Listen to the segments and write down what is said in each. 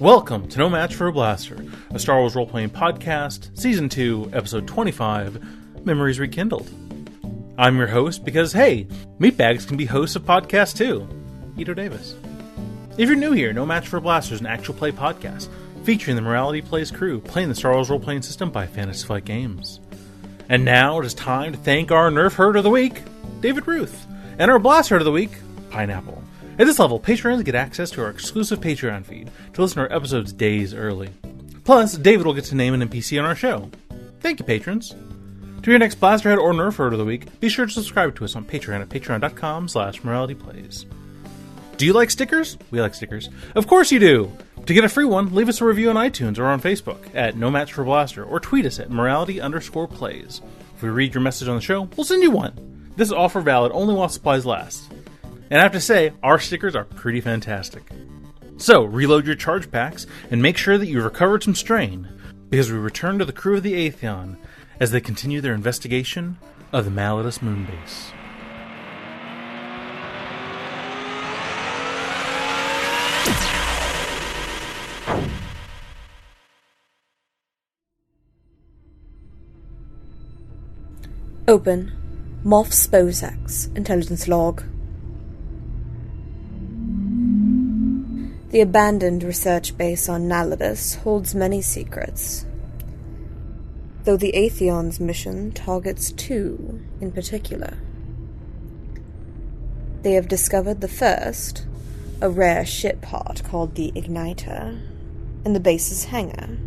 Welcome to No Match for a Blaster, a Star Wars role-playing podcast, Season 2, Episode 25, Memories Rekindled. I'm your host because, hey, meatbags can be hosts of podcasts too. Ito Davis. If you're new here, No Match for a Blaster is an actual play podcast featuring the Morality Plays crew playing the Star Wars role-playing system by Fantasy Flight Games. And now it is time to thank our Nerf Herd of the Week, David Ruth, and our Blast Herd of the Week, Pineapple. At this level, Patreons get access to our exclusive Patreon feed to listen to our episodes days early. Plus, David will get to name an NPC on our show. Thank you, patrons. To be your next Blasterhead or Nerf Herd of the Week, be sure to subscribe to us on Patreon at patreon.com/moralityplays. Do you like stickers? We like stickers. Of course you do! To get a free one, leave us a review on iTunes or on Facebook at No Match for Blaster, or tweet us at morality_plays. If we read your message on the show, we'll send you one. This is offer valid only while supplies last. And I have to say, our stickers are pretty fantastic. So, reload your charge packs and make sure that you've recovered some strain, because we return to the crew of the Atheon as they continue their investigation of the Naladus moonbase. Open. Moff Sposax. Intelligence log. The abandoned research base on Naladus holds many secrets, though the Atheon's mission targets two in particular. They have discovered the first, a rare ship part called the Igniter, in the base's hangar,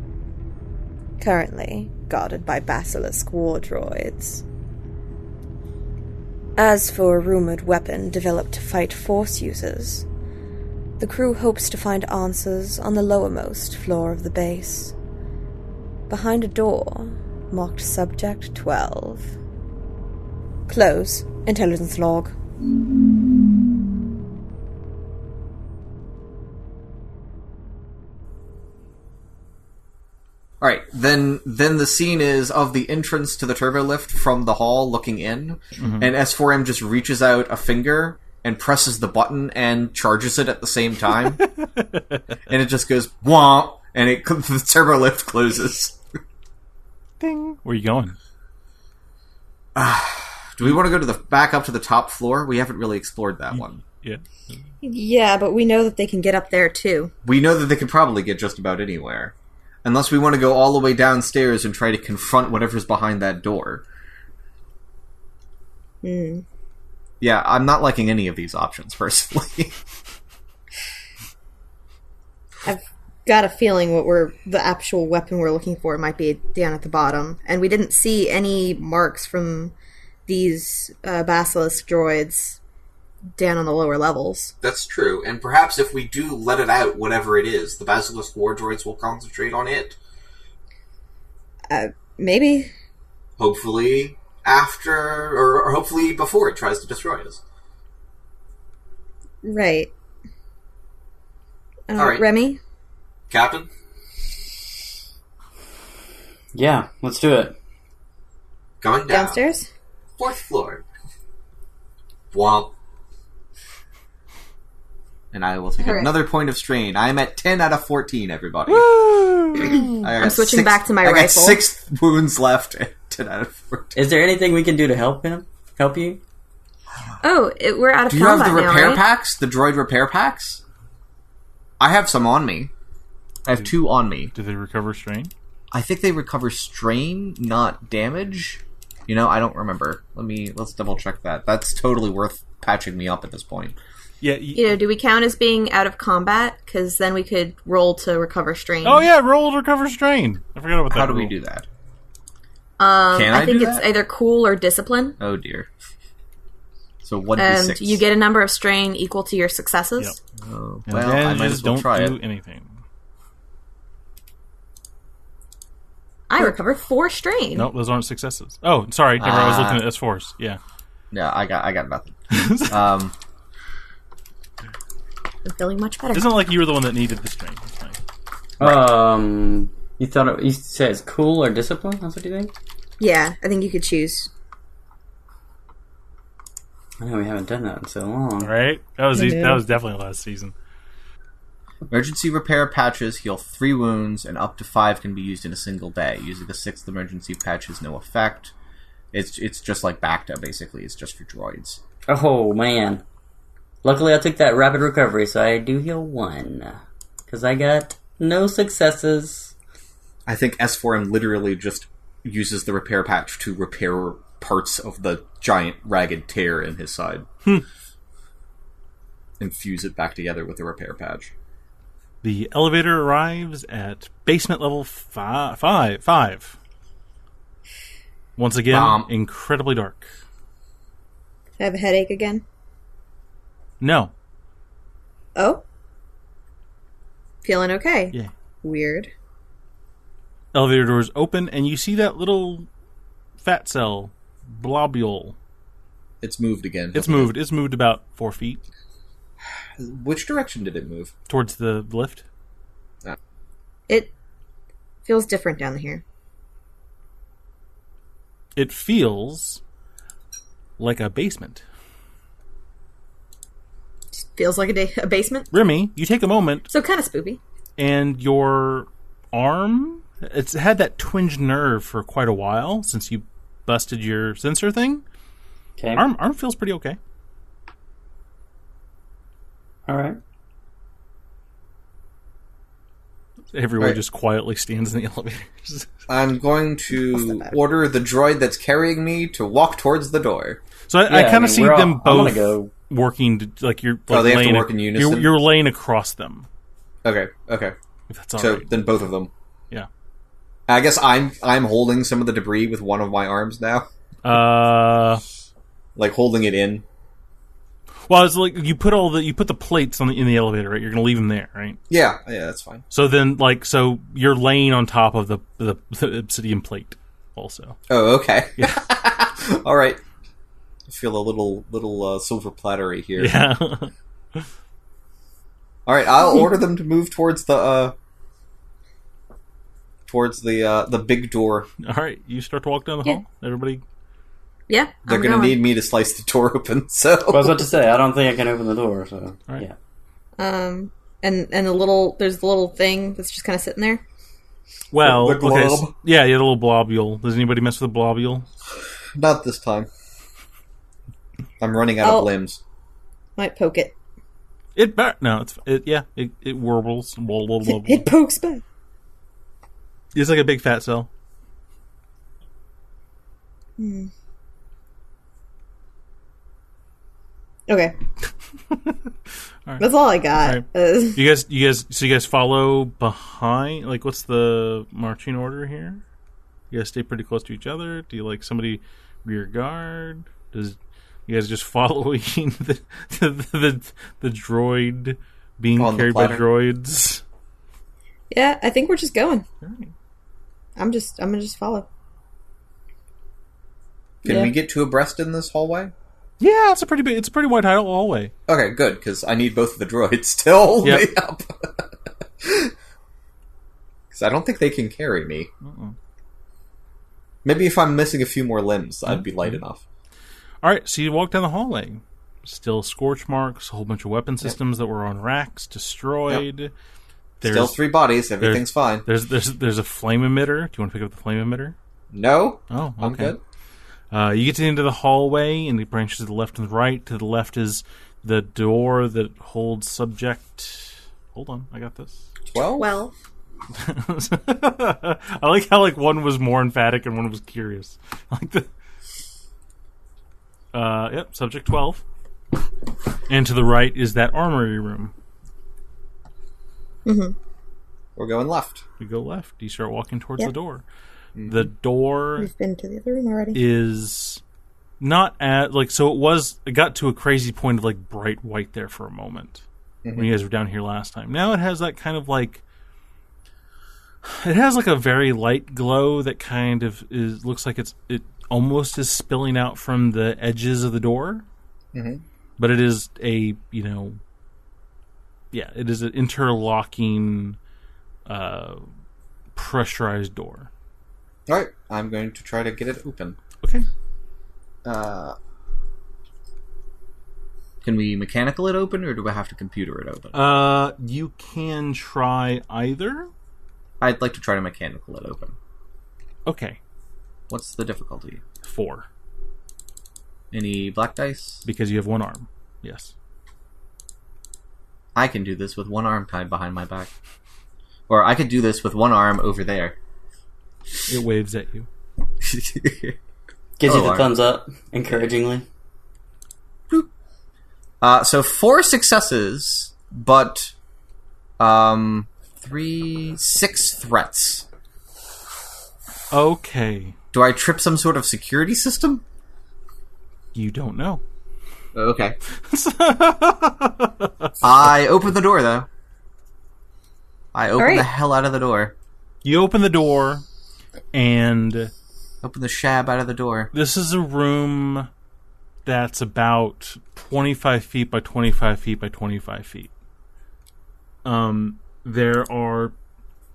currently guarded by basilisk war droids. As for a rumored weapon developed to fight Force users, the crew hopes to find answers on the lowermost floor of the base, behind a door marked Subject 12. Close. Intelligence log. Alright, then the scene is of the entrance to the turbolift from the hall looking in, and S4M just reaches out a finger and presses the button and charges it at the same time. And it just goes, womp, and the turbolift closes. Ding! Where are you going? Do we want to go back up to the top floor? We haven't really explored that one. Yeah. Yeah, but we know that they can get up there too. We know that they can probably get just about anywhere. Unless we want to go all the way downstairs and try to confront whatever's behind that door. Yeah, I'm not liking any of these options, personally. I've got a feeling the actual weapon we're looking for might be down at the bottom. And we didn't see any marks from these basilisk droids down on the lower levels. That's true, and perhaps if we do let it out, whatever it is, the basilisk war droids will concentrate on it. Maybe. Hopefully after, or hopefully before it tries to destroy us. Right. All right. Remy? Captain? Yeah, let's do it. Coming down. Downstairs? 4th floor. Womp. And I will take another point of strain. I'm at 10 out of 14, everybody. Woo! I'm switching back to my rifle. I got 6 wounds left at 10 out of 14. Is there anything we can do to help you? Oh, we're out of combat now, Do you have the repair right? packs? The droid repair packs? I have some on me. I have 2 on me. Do they recover strain? I think they recover strain, not damage. I don't remember. Let's double check that. That's totally worth patching me up at this point. Yeah. Do we count as being out of combat? Because then we could roll to recover strain. Oh yeah, roll to recover strain. I forgot about that. How do we do that? I think it's either cool or discipline. Oh dear. So 1d6. And you get a number of strain equal to your successes. Yep. Oh, And well, then I might just as well don't try do it. anything. I recovered 4 strain. Nope, those aren't successes. Oh, sorry. Never, I was looking at S4s. Yeah. Yeah, I got nothing. I'm feeling much better. Isn't it like you were the one that needed the strain? It's fine. You said it's cool or discipline? That's what you think? Yeah, I think you could choose. I know we haven't done that in so long. Right? That was definitely last season. Emergency repair patches heal 3 wounds, and up to 5 can be used in a single day. Using the 6th emergency patch has no effect. It's just like Bacta, basically. It's just for droids. Oh, man. Luckily, I took that rapid recovery, so I do heal 1. Because I got no successes. I think S4M literally just uses the repair patch to repair parts of the giant ragged tear in his side. And fuse it back together with the repair patch. The elevator arrives at basement level 5. Once again, incredibly dark. I have a headache again. No. Oh? Feeling okay. Yeah. Weird. Elevator doors open, and you see that little fat cell blobule. It's moved again. It's moved. It's moved about 4 feet. Which direction did it move? Towards the lift. It feels different down here. It feels like a basement. Just feels like a basement. Remy, you take a moment, So kind of spoopy. and your arm, it's had that twinged nerve for quite a while since you busted your sensor thing. Okay. Arm feels pretty okay. Alright. Everyone Right. just quietly stands in the elevator. I'm going to order the droid that's carrying me to walk towards the door. So I kind of see them I'm both gonna go. working, like you're like they have to laying work in unison? You're laying across them. Okay. If that's all So right. then both of them. Yeah. I guess I'm holding some of the debris with one of my arms now. Like holding it in. Well, it's like you put the plates in the elevator, right? You're gonna leave them there, right? Yeah, that's fine. So then, so you're laying on top of the obsidian plate, also. Oh, okay. Yeah. All right. I feel a little silver plattery here. Yeah. All right, I'll order them to move towards the big door. All right, you start to walk down the Yeah. hall. Everybody. Yeah, They're I'm going to going. need me to slice the door open. So I was about to say, I don't think I can open the door, so... Right. Yeah. And there's the little thing that's just kind of sitting there. Well, The okay. glob? Yeah, the little blobule. Does anybody mess with the blobule? not this time. I'm running out of limbs. Might poke it. It warbles. It pokes back. It's like a big fat cell. Okay. Right. That's all I got. Right. You guys follow behind? Like, what's the marching order here? You guys stay pretty close to each other? Do you like somebody rear guard? Does you guys just following the droid being On the carried by platter? droids? Yeah, I think we're just going. Right. I'm gonna just follow. Can Yeah. we get two abreast in this hallway? Yeah, it's a pretty wide hallway. Okay, good, because I need both of the droids to hold me up. Because I don't think they can carry me. Maybe if I'm missing a few more limbs, I'd be light enough. All right, so you walk down the hallway. Still scorch marks, a whole bunch of weapon systems that were on racks destroyed. Yep. There's, Still 3 bodies, everything's fine. There's a flame emitter. Do you want to pick up the flame emitter? No? Oh, okay. I'm good. You get to the end of the hallway, and it branches to the left and the right. To the left is the door that holds subject. Hold on, I got this. 12? Well, I like how one was more emphatic and one was curious. Subject 12. And to the right is that armory room. We're going left. You go left. You start walking towards Yep. the door. The door we've been to the other room already. is not at it got to a crazy point of bright white there for a moment when you guys were down here last time. Now it has that kind of it has a very light glow that kind of looks like it almost is spilling out from the edges of the door. But it is it is an interlocking pressurized door. Alright, I'm going to try to get it open. Okay. Can we mechanical it open, or do I have to computer it open? You can try either. I'd like to try to mechanical it open. Okay. What's the difficulty? 4. Any black dice? Because you have one arm. Yes. I can do this with one arm tied behind my back. Or I could do this with one arm over there. It waves at you. Gives you the thumbs up, encouragingly. So 4 successes, but 6 threats. Okay. Do I trip some sort of security system? You don't know. Okay. I open the door, though. I open the hell out of the door. You open the door, and... Open the shab out of the door. This is a room that's about 25 feet by 25 feet by 25 feet. There are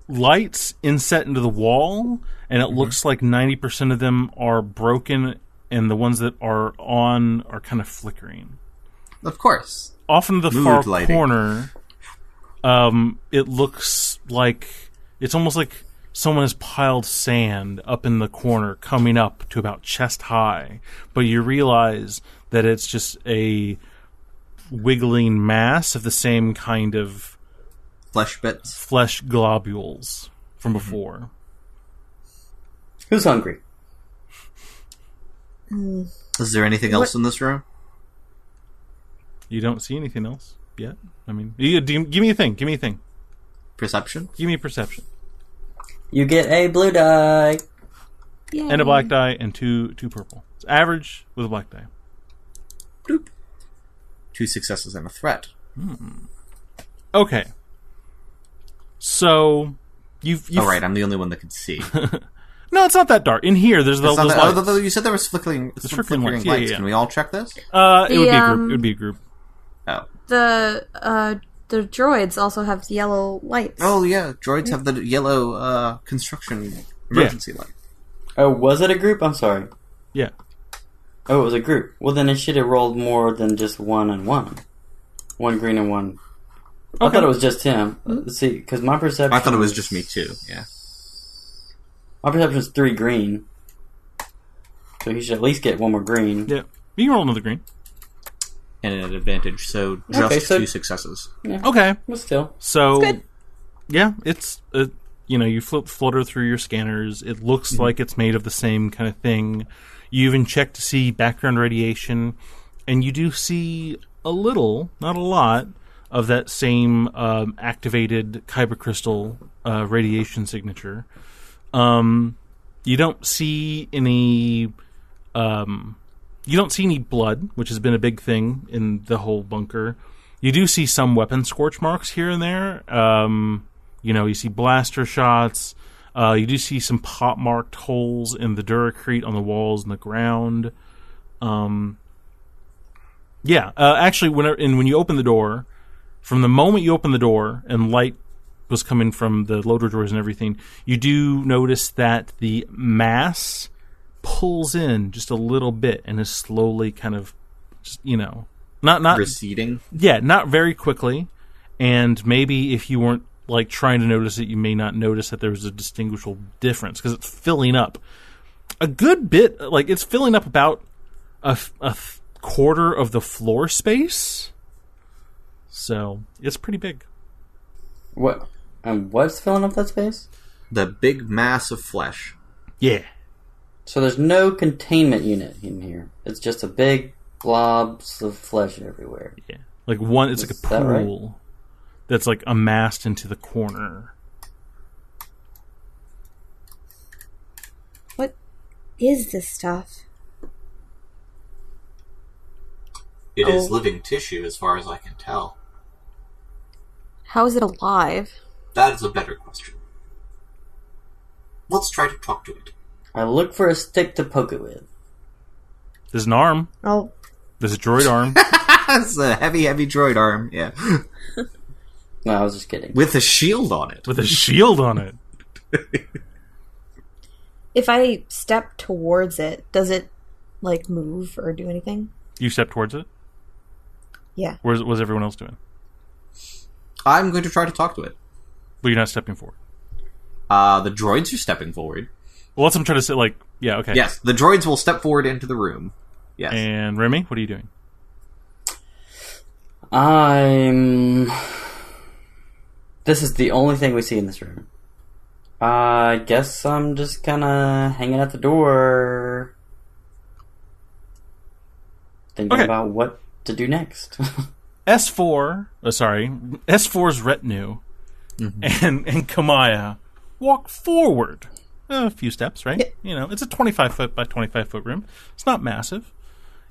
lights inset into the wall, and it looks like 90% of them are broken, and the ones that are on are kind of flickering. Of course. Off in the Mood far lighting. corner, it looks like... It's almost like someone has piled sand up in the corner, coming up to about chest high. But you realize that it's just a wiggling mass of the same kind of Flesh bits. flesh globules from before. Who's hungry? Is there anything else in this room? You don't see anything else yet. I mean, give me a thing. Give me a thing. Perception? Give me a perception. You get a blue die. Yay. And a black die and two purple. It's average with a black die. Bloop. 2 successes and a threat. Okay. So, you've Oh, right, I'm the only one that can see. No, it's not that dark. In here, there's those lights. Although you said there was flickering flickering lights. lights. Yeah. Can we all check this? It would be a group. It would be a group. Oh. The droids also have yellow lights. Oh, yeah. Droids have the yellow construction emergency light. Oh, was it a group? I'm sorry. Yeah. Oh, it was a group. Well, then it should have rolled more than just 1 and 1. 1 green and 1. I thought it was just him. Let's see, because my perception... I thought it was just me, too. Yeah. My perception is 3 green. So he should at least get 1 more green. Yeah. You can roll another green. And an advantage, so just 2 successes. Yeah. Okay. But still. So, yeah, it's... you flutter through your scanners. It looks like it's made of the same kind of thing. You even check to see background radiation, and you do see a little, not a lot, of that same activated kyber crystal radiation signature. You don't see any. You don't see any blood, which has been a big thing in the whole bunker. You do see some weapon scorch marks here and there. You see blaster shots. You do see some pop-marked holes in the Duracrete on the walls and the ground. Actually, when you open the door, from the moment you open the door and light was coming from the loader doors and everything, you do notice that the mass pulls in just a little bit and is slowly kind of, not receding. Yeah, not very quickly. And maybe if you weren't trying to notice it, you may not notice that there was a distinguishable difference because it's filling up a good bit. It's filling up about a quarter of the floor space. So it's pretty big. What? And what's filling up that space? The big mass of flesh. Yeah. So there's no containment unit in here. It's just a big globs of flesh everywhere. Yeah. It's like a pool. Right? That's amassed into the corner. What is this stuff? It is living tissue, as far as I can tell. How is it alive? That is a better question. Let's try to talk to it. I look for a stick to poke it with. There's an arm. Oh. There's a droid arm. It's a heavy, heavy droid arm, yeah. No, I was just kidding. With a shield on it. With a shield on it. If I step towards it, does it, move or do anything? You step towards it? Yeah. What's everyone else doing? I'm going to try to talk to it. But you're not stepping forward. The droids are stepping forward. Well, that's what I'm trying to say. Like, yeah, okay. Yes, the droids will step forward into the room. Yes. And Remy, what are you doing? This is the only thing we see in this room. I guess I'm just kind of hanging at the door, thinking about what to do next. S4's retinue and Kamaya walk forward a few steps, right? Yeah. You know, it's a 25 foot by 25 foot room. It's not massive.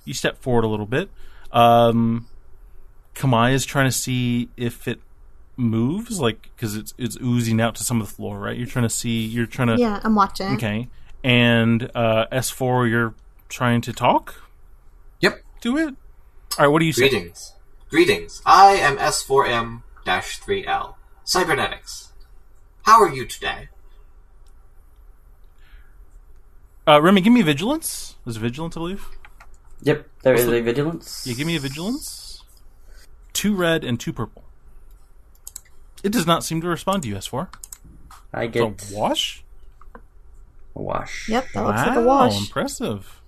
You step forward a little bit. Kamaya is trying to see if it moves, like, because it's oozing out to some of the floor, right? Yeah, I'm watching. Okay. And S4, you're trying to talk? Yep. To it? All right, what do you say? Greetings. I am S4M-3L. Cybernetics. How are you today? Remy, give me vigilance. Is it vigilance, I believe? Yep, there is a vigilance. Yeah, give me a vigilance. 2 red and 2 purple. It does not seem to respond to you, S4. I get a wash? a wash. Yep, that looks like a wash. Impressive.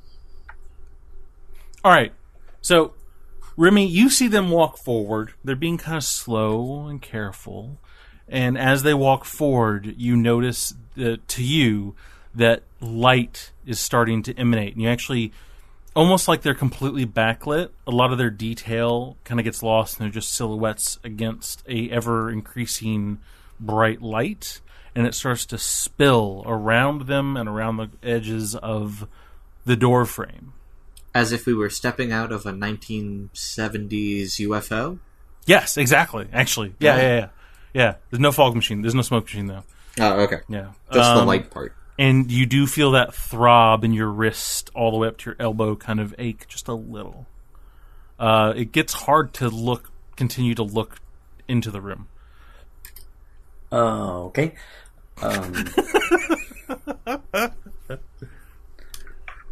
All right, so Remy, you see them walk forward. They're being kind of slow and careful, and as they walk forward, you notice that light is starting to emanate, and you actually, almost like they're completely backlit, a lot of their detail kind of gets lost, and they're just silhouettes against a ever-increasing bright light, and it starts to spill around them and around the edges of the door frame. As if we were stepping out of a 1970s UFO? Yes, exactly. Actually. Yeah. There's no fog machine. There's no smoke machine, though. Oh, okay. Yeah. Just the light part. And you do feel that throb in your wrist all the way up to your elbow kind of ache just a little. It gets hard to continue to look into the room. Okay.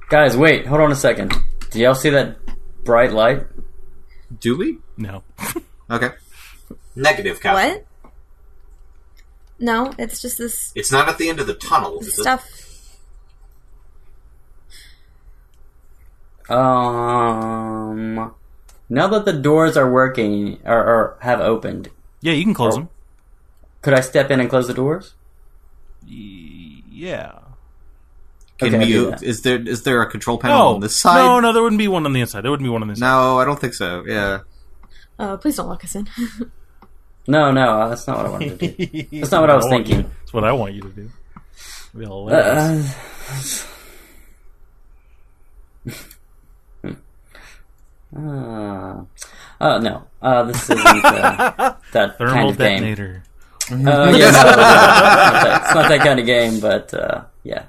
Guys, wait. Hold on a second. Do y'all see that bright light? Do we? No. Okay. Negative, Captain. What? No, it's just this It's not at the end of the tunnel, is stuff. Now that the doors are working or have opened, Yeah, you can close them. could I step in and close the doors? Yeah. Can Okay, I do we? that. Is there a control panel on this side? No, there wouldn't be one on the inside. There wouldn't be one on the inside. No, I don't think so. Yeah. Please don't lock us in. No, that's not what I wanted to do. That's not what I was thinking. That's what I want you to do. It'd be hilarious. No. This isn't that Thermal kind of game. detonator. Yes, it's not that kind of game, but yeah.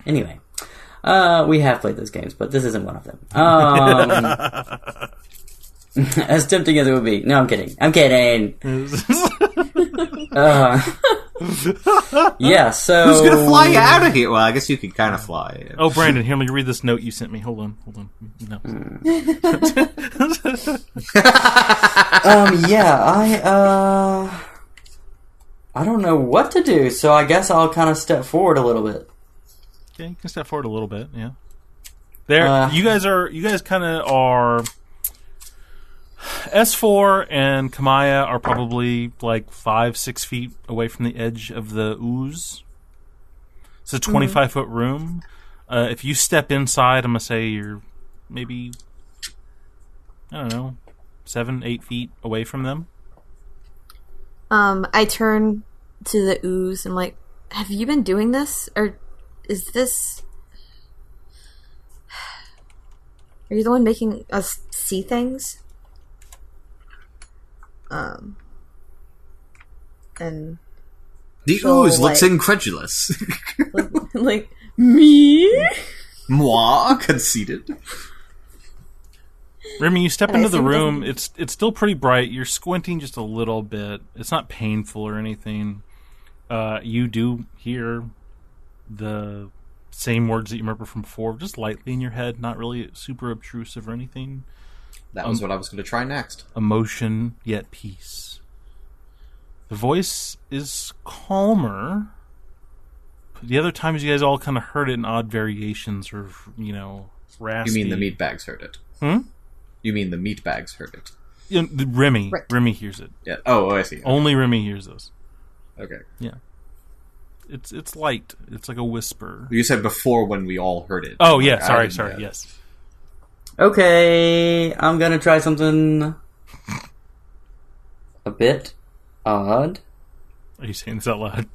Anyway, we have played those games, but this isn't one of them. As tempting as it would be. No, I'm kidding. Yeah, so... Who's gonna fly you out of here? Well, I guess you could kind of fly. Oh, Brandon, here, let me read this note you sent me. Hold on. No. I don't know what to do, so I guess I'll kind of step forward a little bit. Okay, you can step forward a little bit, yeah. You guys kind of are... S4 and Kamaya are probably like 5-6 feet away from the edge of the ooze. It's a 25-foot room. If you step inside, I'm going to say you're maybe, I don't know, 7-8 feet away from them. I turn to the ooze and I'm like, have you been doing this? Or is this... Are you the one making us see things? And the ooze looks incredulous. like me? Moi, conceited. Remy, you step into the room. It's still pretty bright. You're squinting just a little bit. It's not painful or anything. You do hear the same words that you remember from before, just lightly in your head, not really super obtrusive or anything. That was what I was going to try next. Emotion, yet peace. The voice is calmer. The other times you guys all kind of heard it in odd variations or, raspy. You mean the meatbags heard it? You mean the meatbags heard it? Remy. Right. Remy hears it. Yeah. Oh, I see. Okay. Only Remy hears those. Okay. Yeah. It's light. It's like a whisper. You said before when we all heard it. Oh, yeah. Sorry. Yes. Okay, I'm gonna try something a bit odd. Are you saying this out loud?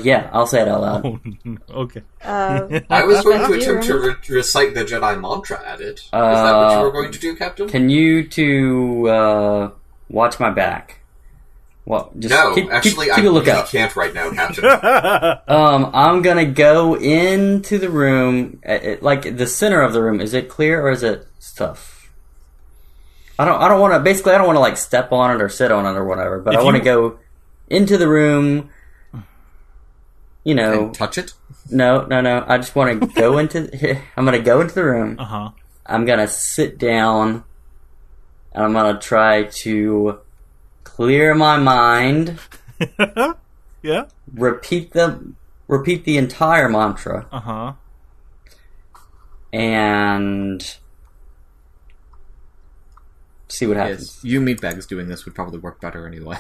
Yeah, I'll say it out loud. Oh, okay. I was going to attempt to recite the Jedi mantra at it. Is that what you were going to do, Captain? Can you two watch my back? Well, just keep a lookout. I can't right now, Captain. I'm gonna go into the room, like the center of the room. Is it clear or is it stuff? I don't want to. Basically, I don't want to like step on it or sit on it or whatever. But I want to go into the room. And touch it? No. I just want to go into. I'm gonna go into the room. I'm gonna sit down, and I'm gonna try to clear my mind. Yeah. Repeat the entire mantra. And see what happens. Yes, you meatbags doing this would probably work better anyway.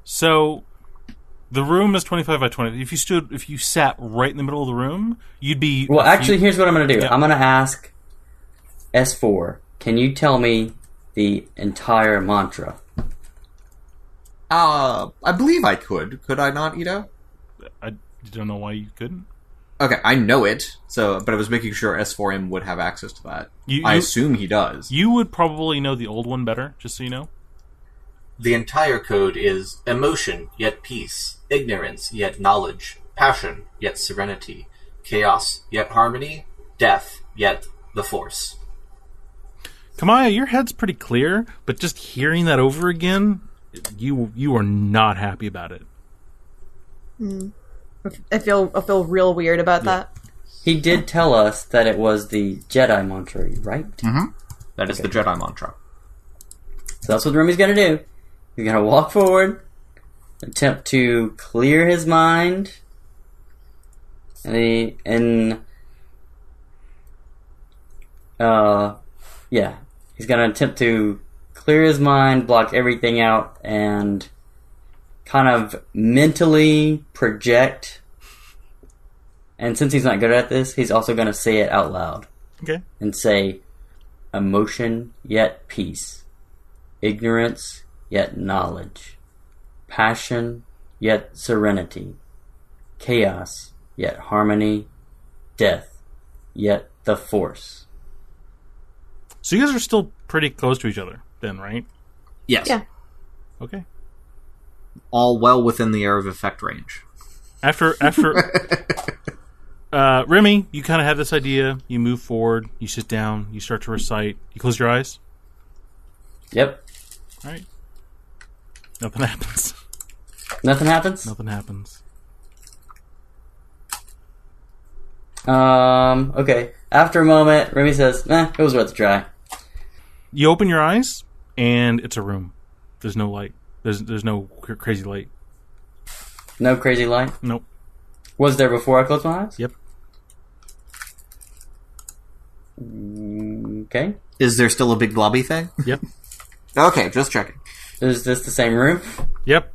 So, the room is 25 by 20. If you sat right in the middle of the room, you'd be... Well, actually, here's what I'm going to do. Yeah. I'm going to ask S4, can you tell me the entire mantra? I believe I could. Could I not, Ito? I don't know why you couldn't. Okay, I know it, but I was making sure S4M would have access to that. I assume he does. You would probably know the old one better, just so you know. The entire code is emotion, yet peace, ignorance, yet knowledge, passion, yet serenity, chaos, yet harmony, death, yet the Force. Kamaya, your head's pretty clear, but just hearing that over again, you are not happy about it. I feel real weird about that. He did tell us that it was the Jedi mantra, right? Mm-hmm. That is the Jedi mantra. So that's what Remy's going to do. He's going to walk forward, attempt to clear his mind, he's going to attempt to clear his mind, block everything out, and kind of mentally project. And since he's not good at this, he's also going to say it out loud. Okay. And say, emotion yet peace, ignorance yet knowledge, passion yet serenity, chaos yet harmony, death yet the Force. So you guys are still pretty close to each other then, right? Yes. Yeah. Okay. All well within the area of effect range. After Remy, you kind of have this idea. You move forward. You sit down. You start to recite. You close your eyes. Yep. All right. Nothing happens. Nothing happens? Nothing happens. Okay. After a moment, Remy says, it was worth a try. You open your eyes, and it's a room. There's no light. There's no crazy light. No crazy light? Nope. Was there before I closed my eyes? Yep. Okay. Is there still a big blobby thing? Yep. Okay, just checking. Is this the same room? Yep.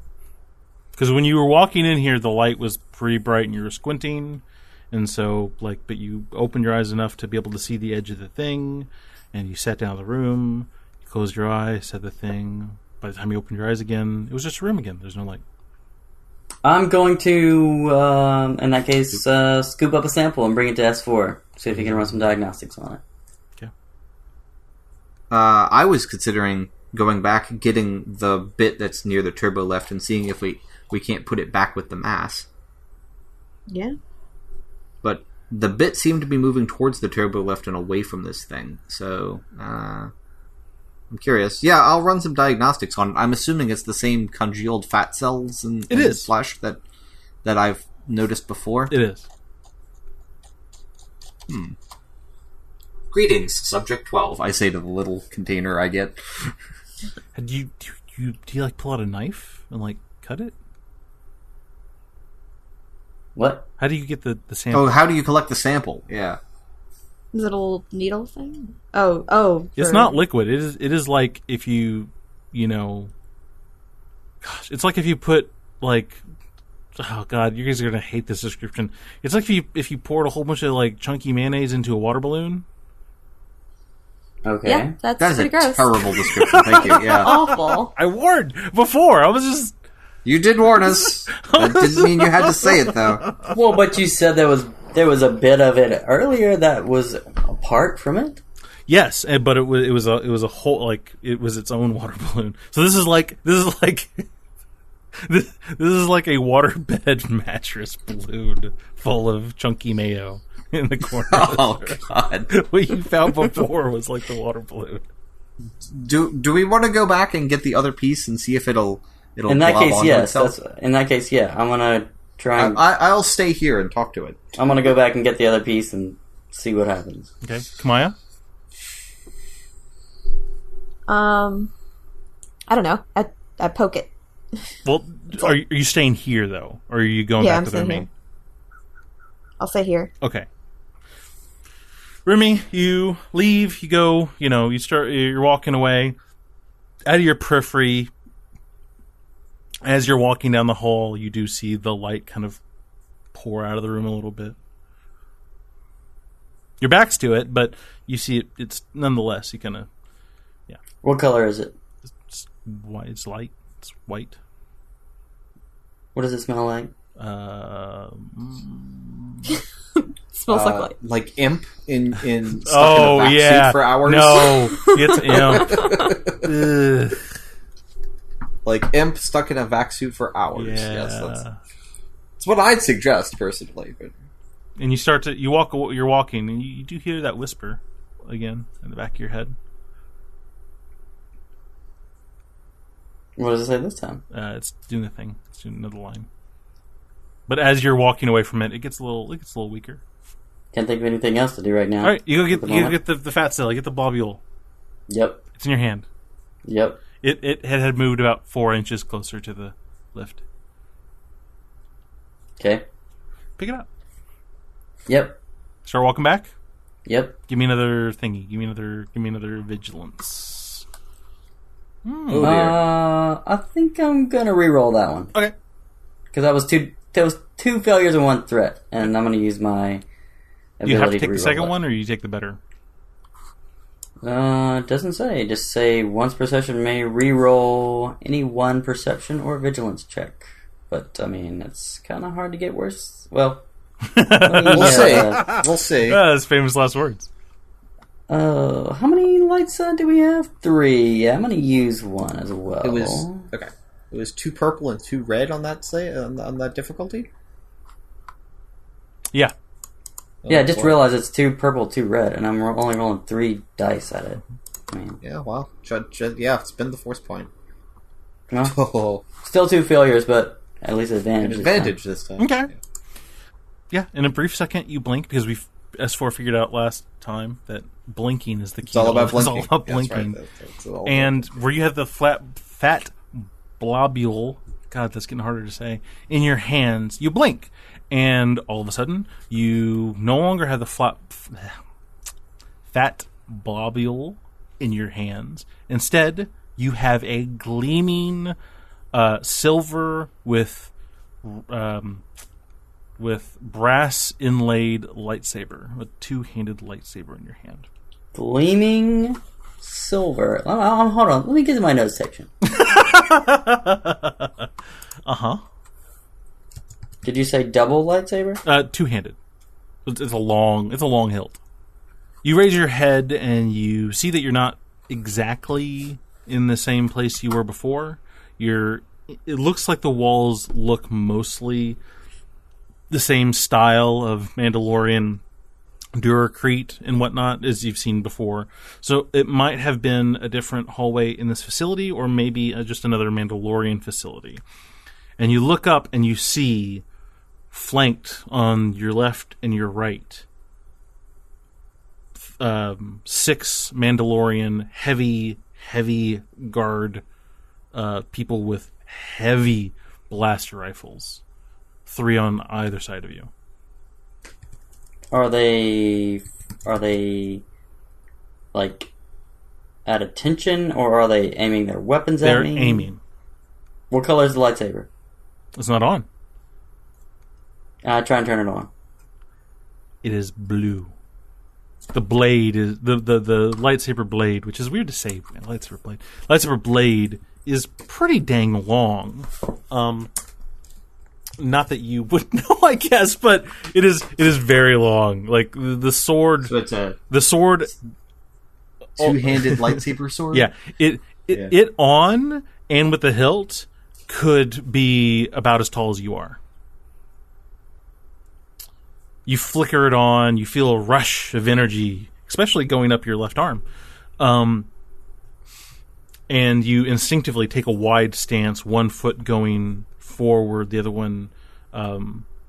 Because when you were walking in here, the light was pretty bright and you were squinting. And so, but you opened your eyes enough to be able to see the edge of the thing. And you sat down in the room. You closed your eyes, said the thing. By the time you opened your eyes again, it was just a room again. There's no light. I'm going to, in that case, scoop up a sample and bring it to S4. See if he can run some diagnostics on it. Okay. I was considering going back, getting the bit that's near the turbo left, and seeing if we can't put it back with the mass. Yeah. But the bit seemed to be moving towards the turbo left and away from this thing. So, I'm curious. Yeah, I'll run some diagnostics on it. I'm assuming it's the same congealed fat cells and flesh that I've noticed before. It is. Greetings, Subject 12. I say to the little container I get. Do you like pull out a knife and like cut it? What? How do you get the sample? Oh, how do you collect the sample? Yeah. Is it a little needle thing? Oh. It's not liquid. It is like if you gosh, it's like if you put like, oh god, you guys are gonna hate this description. It's like if you poured a whole bunch of like chunky mayonnaise into a water balloon. Okay. Yeah, that's That is pretty a gross. terrible description. Thank you. Yeah. Awful. I warned before. I was just You did warn us. That didn't mean you had to say it, though. Well, but you said there was a bit of it earlier that was apart from it. yes, but it was a whole, like, it was its own water balloon. So this is like this is like a waterbed mattress balloon full of chunky mayo in the corner. Oh, God. What you found before was like the water balloon. Do we want to go back and get the other piece and see if it'll In that glob case, onto yes. itself? In that case, yeah. I'm gonna try. I'll stay here and talk to it. I'm gonna go back and get the other piece and see what happens. Okay, Kamaya? I don't know. I poke it. Well, are you staying here though, or are you going Yeah, back I'm to the staying main? here. I'll stay here. Okay. Remy, you leave, you go, you're walking away. Out of your periphery, as you're walking down the hall, you do see the light kind of pour out of the room a little bit. Your back's to it, but you see it, it's nonetheless, you kind of, What color is it? it's white, it's light, it's white. What does it smell like? Smells like light. Like Imp in stuck in a Oh, vac yeah. suit for hours. No, it's Imp. Ugh. Like Imp stuck in a vac suit for hours. Yeah. Yes, that's what I'd suggest personally. But And you're walking, and you do hear that whisper again in the back of your head. What does it say this time? It's doing the thing. It's doing another line. But as you're walking away from it, it gets a little weaker. Can't think of anything else to do right now. All right, you go At the get moment. the fat cell. You get the globule. Yep. It's in your hand. Yep. It had moved about 4 inches closer to the lift. Okay. Pick it up. Yep. Start walking back. Yep. Give me another thingy. Give me another vigilance. oh dear. I think I'm gonna re-roll that one Okay. because that was two failures and one threat, and I'm gonna use my ability You have to take the re-roll second that. one, or you take the better. It doesn't say. Just say once perception may re-roll any one perception or vigilance check. But I mean, it's kind of hard to get worse. Well, We'll see. We'll see. That's famous last words. How many lights do we have? 3. Yeah, I'm gonna use one as well. It was okay. It was 2 purple and 2 red on that on that difficulty. Yeah. Yeah, I just boy. realized it's 2 purple, 2 red, and I'm only rolling 3 dice at it. I mean, Yeah, well, yeah, it's been the force point. well, Oh, still 2 failures, but at least advantage. an this time. advantage this time. Okay. Yeah. In a brief second, you blink because S4 figured out last time that blinking is the key. It's all about It's blinking. all about Yeah, that's blinking. right. That's all And where you have the fat globule, God, that's getting harder to say, in your hands, you blink. And all of a sudden, you no longer have the fat globule in your hands. Instead, you have a gleaming silver with brass inlaid lightsaber, a 2-handed lightsaber in your hand. Gleaming silver. Hold on, let me get to my notes section. Uh-huh. Did you say double lightsaber? 2-handed. It's a long hilt. You raise your head and you see that you're not exactly in the same place you were before. It looks like the walls look mostly the same style of Mandalorian Duracrete and whatnot as you've seen before. So it might have been a different hallway in this facility, or maybe just another Mandalorian facility. And you look up and you see, flanked on your left and your right, 6 Mandalorian heavy guard people with heavy blaster rifles, 3 on either side of you. Are they like at attention, or are they aiming their weapons at me? They're aiming. What color is the lightsaber? It's not on. I try and turn it on. It is blue. The blade is the lightsaber blade, which is weird to say, man, lightsaber blade is pretty dang long. Not that you would know, I guess, but it is very long. Like the sword. So it's the sword. Two-handed lightsaber sword. Yeah, it on and with the hilt could be about as tall as you are. You flicker it on, you feel a rush of energy, especially going up your left arm. And you instinctively take a wide stance, one foot going forward, the other one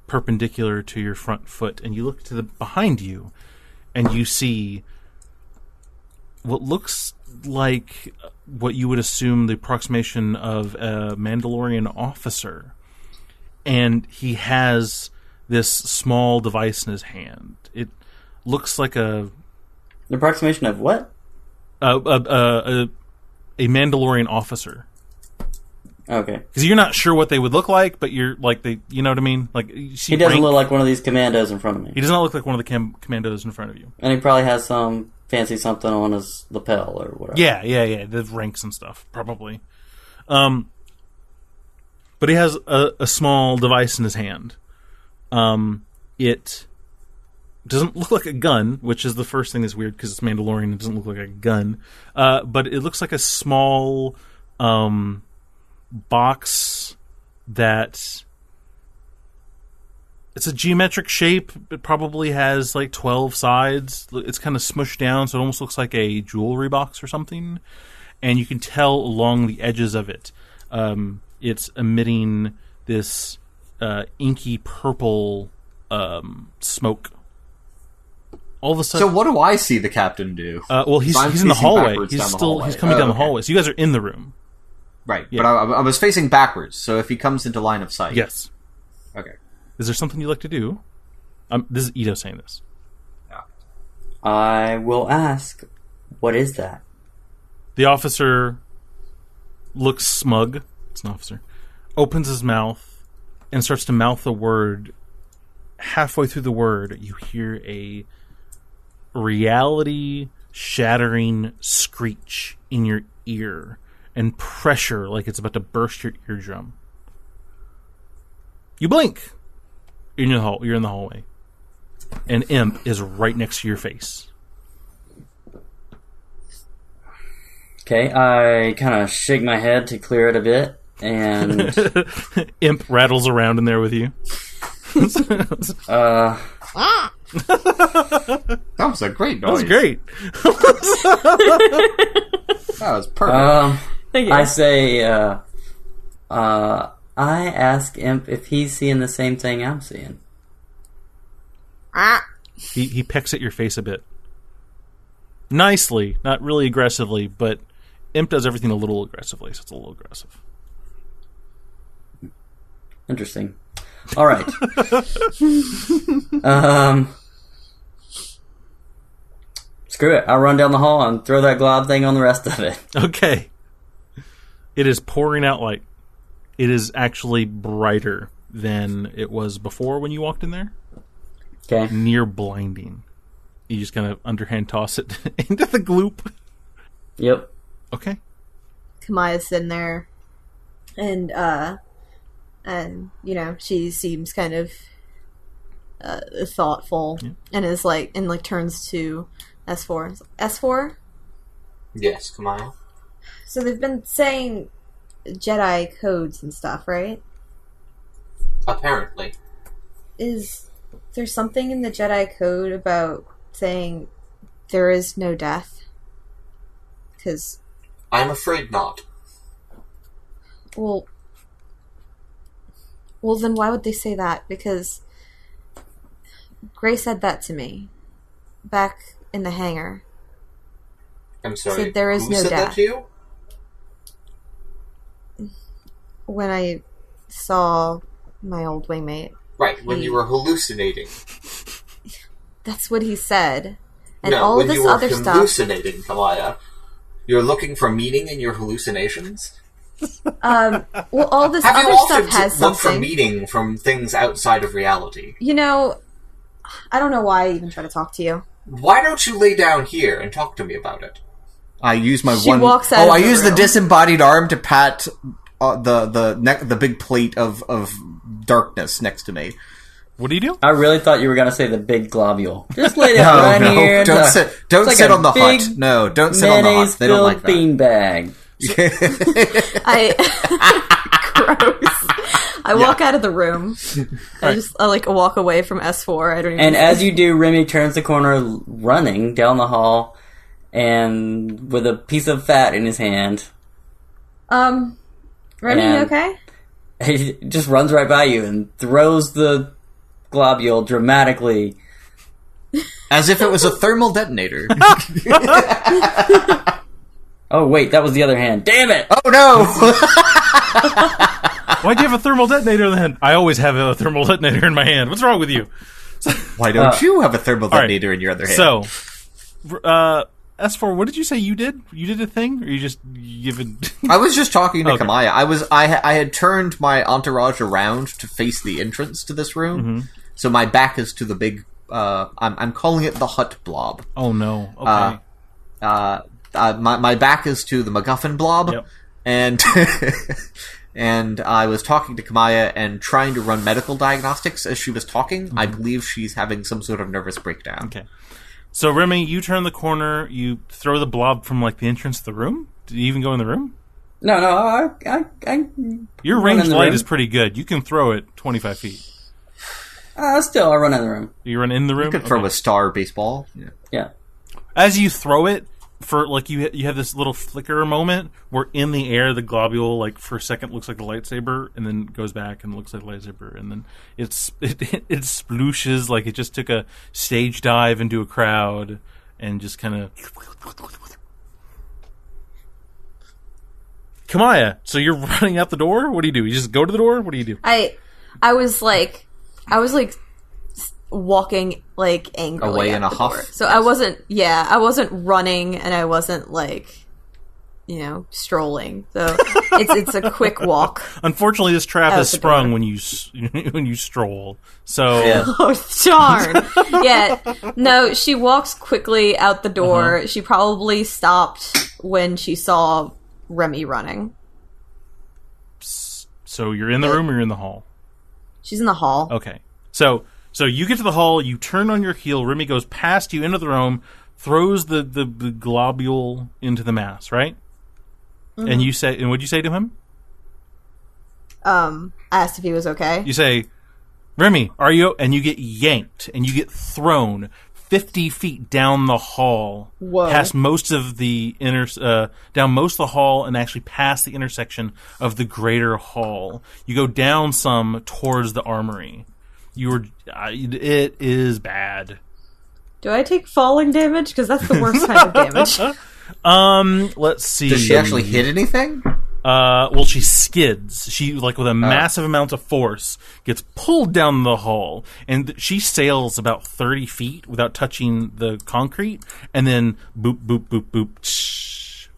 perpendicular to your front foot. And you look to the behind you, and you see what looks like what you would assume the approximation of a Mandalorian officer. And he has this small device in his hand. It looks like the approximation of what? A Mandalorian officer. Okay. Because you're not sure what they would look like, but you're like you know what I mean? Like you see he doesn't rank. look like one of these commandos in front of me. He does not look like one of the commandos in front of you. And he probably has some fancy something on his lapel or whatever. Yeah. The ranks and stuff, probably. But he has a small device in his hand. It doesn't look like a gun, which is the first thing that's weird because it's Mandalorian. It doesn't look like a gun. But it looks like a small box that... It's a geometric shape. It probably has like 12 sides. It's kind of smushed down, so it almost looks like a jewelry box or something. And you can tell along the edges of it, it's emitting this inky purple smoke. All of a sudden, so what do I see the captain do? Well, he's in the hallway. He's coming down the hallway. So you guys are in the room, right? Yeah. But I was facing backwards. So if he comes into line of sight, yes. Okay. Is there something you'd like to do? This is Ito saying this. Yeah. I will ask, what is that? The officer looks smug. It's an officer. Opens his mouth and starts to mouth a word. Halfway through the word, you hear a reality-shattering screech in your ear and pressure like it's about to burst your eardrum. You blink. You're in the hallway. An imp is right next to your face. Okay, I kind of shake my head to clear it a bit, and... Imp rattles around in there with you. That was a great noise. That was great. That was perfect. I say, I ask Imp if he's seeing the same thing I'm seeing. He pecks at your face a bit. Nicely, not really aggressively, but Imp does everything a little aggressively, so it's a little aggressive. Interesting. All right. Screw it. I'll run down the hall and throw that glob thing on the rest of it. Okay. It is pouring out light. It is actually brighter than it was before when you walked in there. Okay. Near blinding. You just kind of underhand toss it into the gloop. Yep. Okay. Kamaya's sitting there, and she seems kind of thoughtful, yeah. And is turns to S4. S4? Yes, Kamaya. So they've been saying Jedi codes and stuff, right? Apparently. Is there something in the Jedi code about saying there is no death? Because... I'm afraid not. Well, then why would they say that? Because Gray said that to me back in the hangar. I'm sorry. Said there is Who no said that death. to you? When I saw my old wingmate. Right, when you were hallucinating. That's what he said. And No, all when this you were other stuff. hallucinating, Kamaya. You're looking for meaning in your hallucinations? Well, all this Have you other often stuff has looked for something. meaning from things outside of reality? You know, I don't know why I even try to talk to you. Why don't you lay down here and talk to me about it? I use my She one. walks out Oh, of I the use the room. disembodied arm to pat the big plate of darkness next to me. What do you do? I really thought you were going to say the big globule. Just lay down right here. Don't sit. Don't It's like sit a on the big hut. No, don't sit on the hut. They don't like that. beanbag. I walk out of the room. I walk away from S4. I don't even. And as you do, Remy turns the corner, running down the hall, and with a piece of fat in his hand. Remy, you And- okay? He just runs right by you and throws the globule dramatically. As if it was a thermal detonator. Oh wait, that was the other hand. Damn it! Oh no! Why'd you have a thermal detonator in the hand? I always have a thermal detonator in my hand. What's wrong with you? Why don't you have a thermal right. detonator in your other hand? So, S4, what did you say you did? You did a thing? Or you just given... I was just talking to Okay. Kamaya. I had turned my entourage around to face the entrance to this room. So my back is to the big. I'm calling it the hut blob. Oh, no. Okay. My back is to the MacGuffin blob, Yep. and and I was talking to Kamaya and trying to run medical diagnostics as she was talking. I believe she's having some sort of nervous breakdown. Okay. So, Remy, you turn the corner, you throw the blob from, the entrance to the room? Did you even go in the room? No, I Your run range in the light room. is pretty good. You can throw it 25 feet. Still, I run in the room. You run in the room? You could throw Okay. a star baseball. Yeah. Yeah. As you throw it, for you have this little flicker moment where in the air the globule for a second looks like a lightsaber and then goes back and looks like a lightsaber and then it splooshes like it just took a stage dive into a crowd and just kind of. Kamaya, so you're running out the door? What do you do? You just go to the door? What do you do? I was walking angrily Away at in a the huff? door. So I wasn't running and I wasn't strolling. So it's a quick walk. Unfortunately, this trap Out is the sprung door. when you stroll. So Yeah. Oh, darn. Yeah. No, she walks quickly out the door. She probably stopped when she saw Remy running. So you're in the room or you're in the hall? She's in the hall. Okay. So you get to the hall, you turn on your heel, Remy goes past you into the room, throws the globule into the mass, right? And what'd you say to him? I asked if he was okay. You say, Remy, are you? And you get yanked and you get thrown 50 feet down the hall, Whoa. past most of the down most of the hall, and actually past the intersection of the greater hall. You go down some towards the armory. It is bad. Do I take falling damage? Because that's the worst kind of damage. Let's see. Does she actually hit anything? Well, she skids. She, with a massive amount of force, gets pulled down the hall, and she sails about 30 feet without touching the concrete, and then boop, boop, boop, boop. Tsh.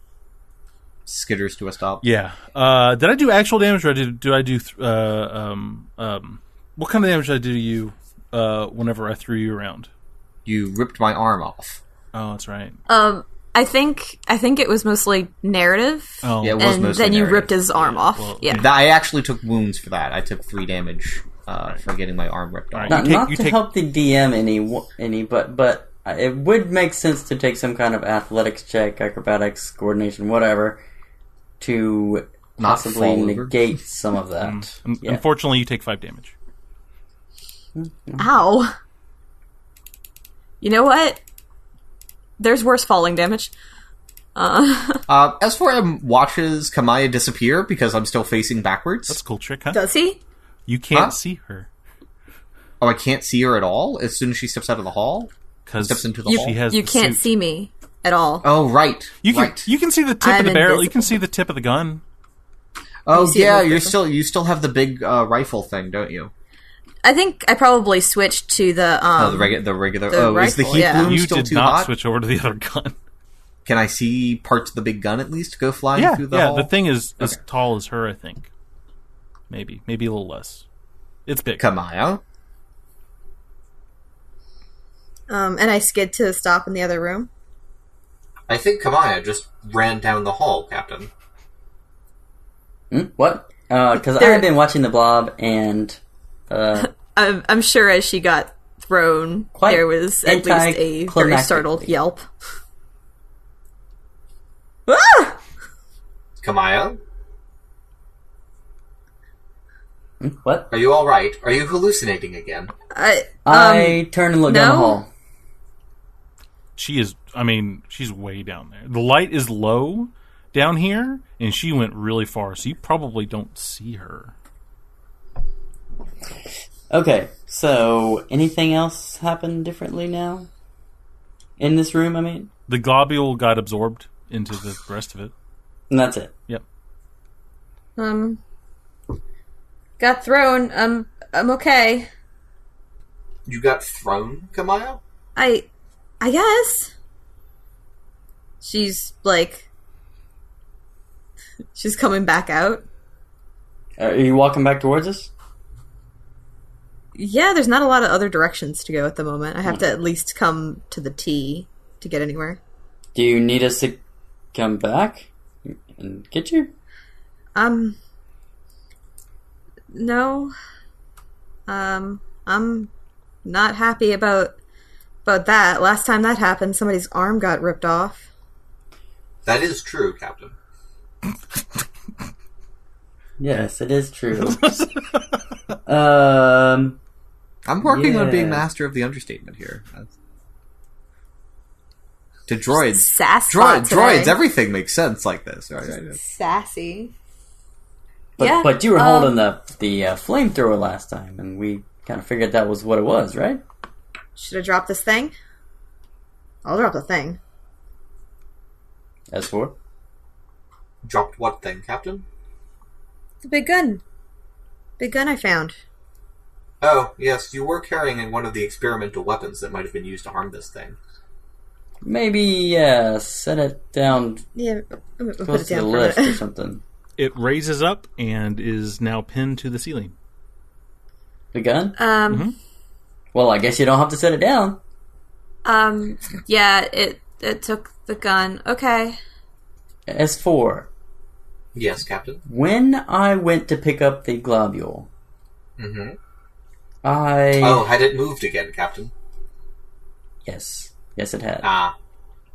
Skitters to a stop. Yeah. Did I do actual damage, or did I do what kind of damage did I do to you whenever I threw you around? You ripped my arm off. Oh, that's right. I think it was mostly narrative. Oh, Yeah, it was and mostly then you narrative. ripped his arm off. well, yeah. I actually took wounds for that. I took 3 damage for getting my arm ripped off. Alright. Not you to take- help the DM any, but it would make sense to take some kind of athletics check, acrobatics, coordination, whatever, to Not possibly fall over. negate some of that. Yeah. Unfortunately, you take 5 damage. Ow. You know what? There's worse falling damage. S4M watches Kamaya disappear because I'm still facing backwards. That's a cool trick, huh? Does he? You can't Huh? see her. Oh, I can't see her at all as soon as she steps out of the hall? because Steps into the she hall. has You the can't suit. see me at all. Oh, right. You can right. you can see the tip I'm of the barrel. You invisible. can see the tip of the gun. Oh, You see it yeah, move you still have the big rifle thing, don't you? I think I probably switched to the the regular. the Is the rifle, heat yeah. bloom You still did too not hot? switch over to the other gun. Can I see parts of the big gun at least go flying Yeah, through the yeah. hall? The thing is as Okay. tall as her, I think. Maybe a little less. It's big. Kamaya? and I skid to a stop in the other room. I think Kamaya just ran down the hall, Captain. What? Because I There- had been watching the Blob, and I'm sure as she got thrown, Quite there was at least a very anticlimactic. startled yelp. Ah! Kamaya, what? are you alright? Are you hallucinating again? I turned and looked down the no. hall. She is. I mean, she's way down there. The light is low down here, and she went really far, so you probably don't see her. Okay, so anything else happened differently now? In this room, I mean? The globule got absorbed into the rest of it. And that's it. Yep. Got thrown. I'm okay. You got thrown, Kamaya? I guess. She's like, she's coming back out. Are you walking back towards us? Yeah, there's not a lot of other directions to go at the moment. I have to at least come to the T to get anywhere. Do you need us to come back and get you? No. I'm not happy about that. Last time that happened, somebody's arm got ripped off. That is true, Captain. Yes, it is true. I'm working on being Yeah. master of the understatement here. To droids. Sass spot today. Droids, everything makes sense like this. Right? Sassy. But, Yeah, but you were holding the flamethrower last time, and we kind of figured that was what it was, right? Should I drop this thing? I'll drop the thing. As for? Dropped what thing, Captain? The big gun. Big gun I found. Oh, yes, you were carrying one of the experimental weapons that might have been used to harm this thing. Maybe, set it down Yeah, I'm gonna put close it to the down for a lift or minute. something. It raises up and is now pinned to the ceiling. The gun? Um, Well, I guess you don't have to set it down. yeah, it took the gun. Okay. S4. Yes, Captain. When I went to pick up the globule, Mm-hmm. I... had it moved again, Captain? Yes. Yes, it had.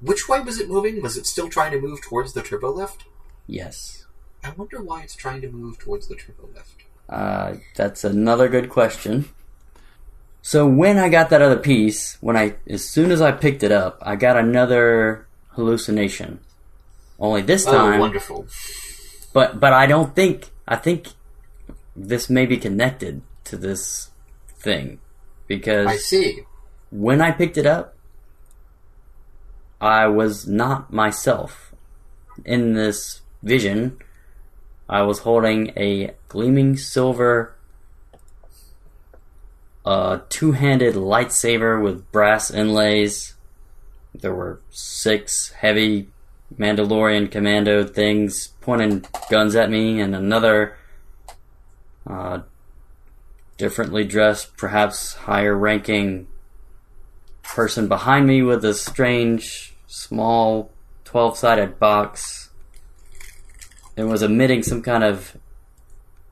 Which way was it moving? Was it still trying to move towards the turbo lift? Yes. I wonder why it's trying to move towards the turbo lift. That's another good question. So when I got that other piece, as soon as I picked it up, I got another hallucination. Only this time... Oh, wonderful. But I think this may be connected to this thing. Because I see. when I picked it up, I was not myself. In this vision, I was holding a gleaming silver two-handed lightsaber with brass inlays. There were 6 heavy Mandalorian commando things pointing guns at me, and another differently dressed, perhaps higher ranking person behind me with a strange, small, 12-sided box. It was emitting some kind of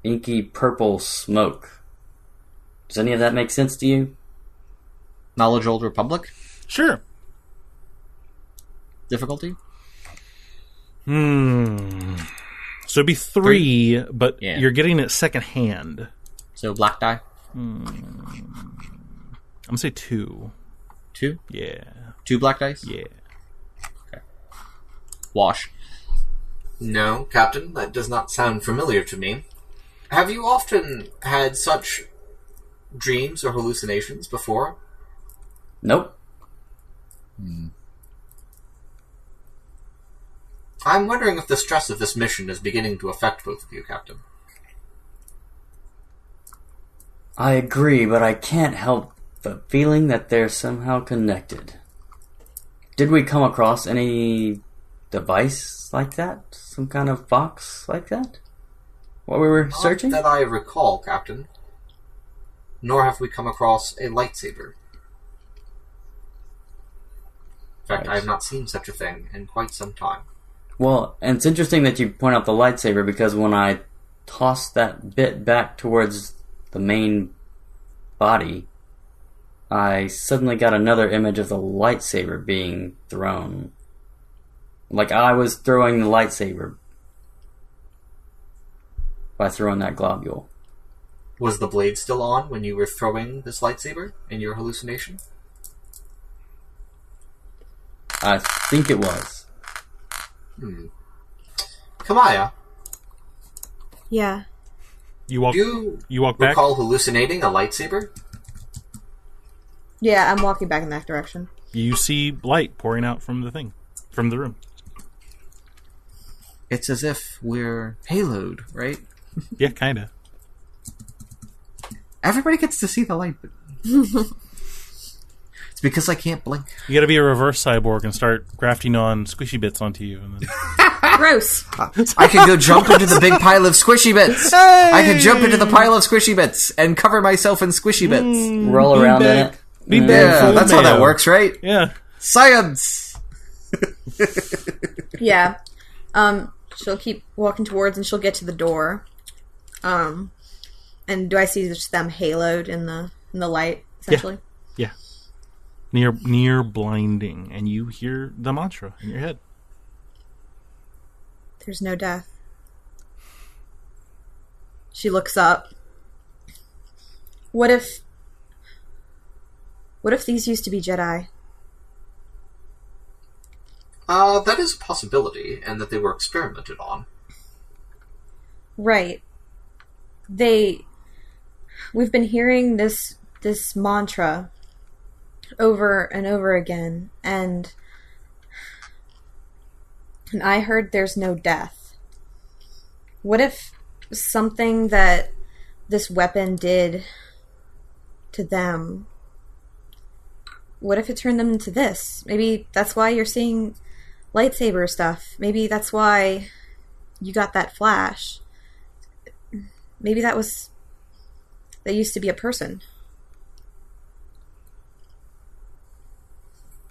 inky purple smoke. Does any of that make sense to you? Knowledge Old Republic? Sure. Difficulty? So it'd be 3, but Yeah. you're getting it second hand. So black die? I'm gonna say 2. 2? Yeah. 2 black dice? Yeah. Wash. No, Captain, that does not sound familiar to me. Have you often had such dreams or hallucinations before? Nope. I'm wondering if the stress of this mission is beginning to affect both of you, Captain. I agree, but I can't help the feeling that they're somehow connected. Did we come across any device like that? Some kind of box like that? What we were searching? Not that I recall, Captain. Nor have we come across a lightsaber. In fact, I have not seen such a thing in quite some time. Well, and it's interesting that you point out the lightsaber, because when I tossed that bit back towards the main body, I suddenly got another image of the lightsaber being thrown. Like I was throwing the lightsaber by throwing that globule. Was the blade still on when you were throwing this lightsaber in your hallucination? I think it was. Kamaya, Yeah. You walk back? recall hallucinating a lightsaber? Yeah, I'm walking back in that direction. You see light pouring out from the room. It's as if we're haloed, right? Yeah, kind of. Everybody gets to see the light. It's because I can't blink. You got to be a reverse cyborg and start grafting on squishy bits onto you. And then... Gross. I can go jump into the big pile of squishy bits. Hey! I can jump into the pile of squishy bits and cover myself in squishy bits. Roll around in it. Yeah, that's how that works, right? Yeah. Science! Yeah. She'll keep walking towards and she'll get to the door. And do I see just them haloed in the light, essentially? Yeah. Near blinding, and you hear the mantra in your head. There's no death. She looks up. What if these used to be Jedi? That is a possibility, and that they were experimented on. Right. We've been hearing this mantra over and over again, and I heard there's no death. What if something that this weapon did to them, what if it turned them into this? Maybe that's why you're seeing lightsaber stuff. Maybe that's why you got that flash. Maybe that used to be a person.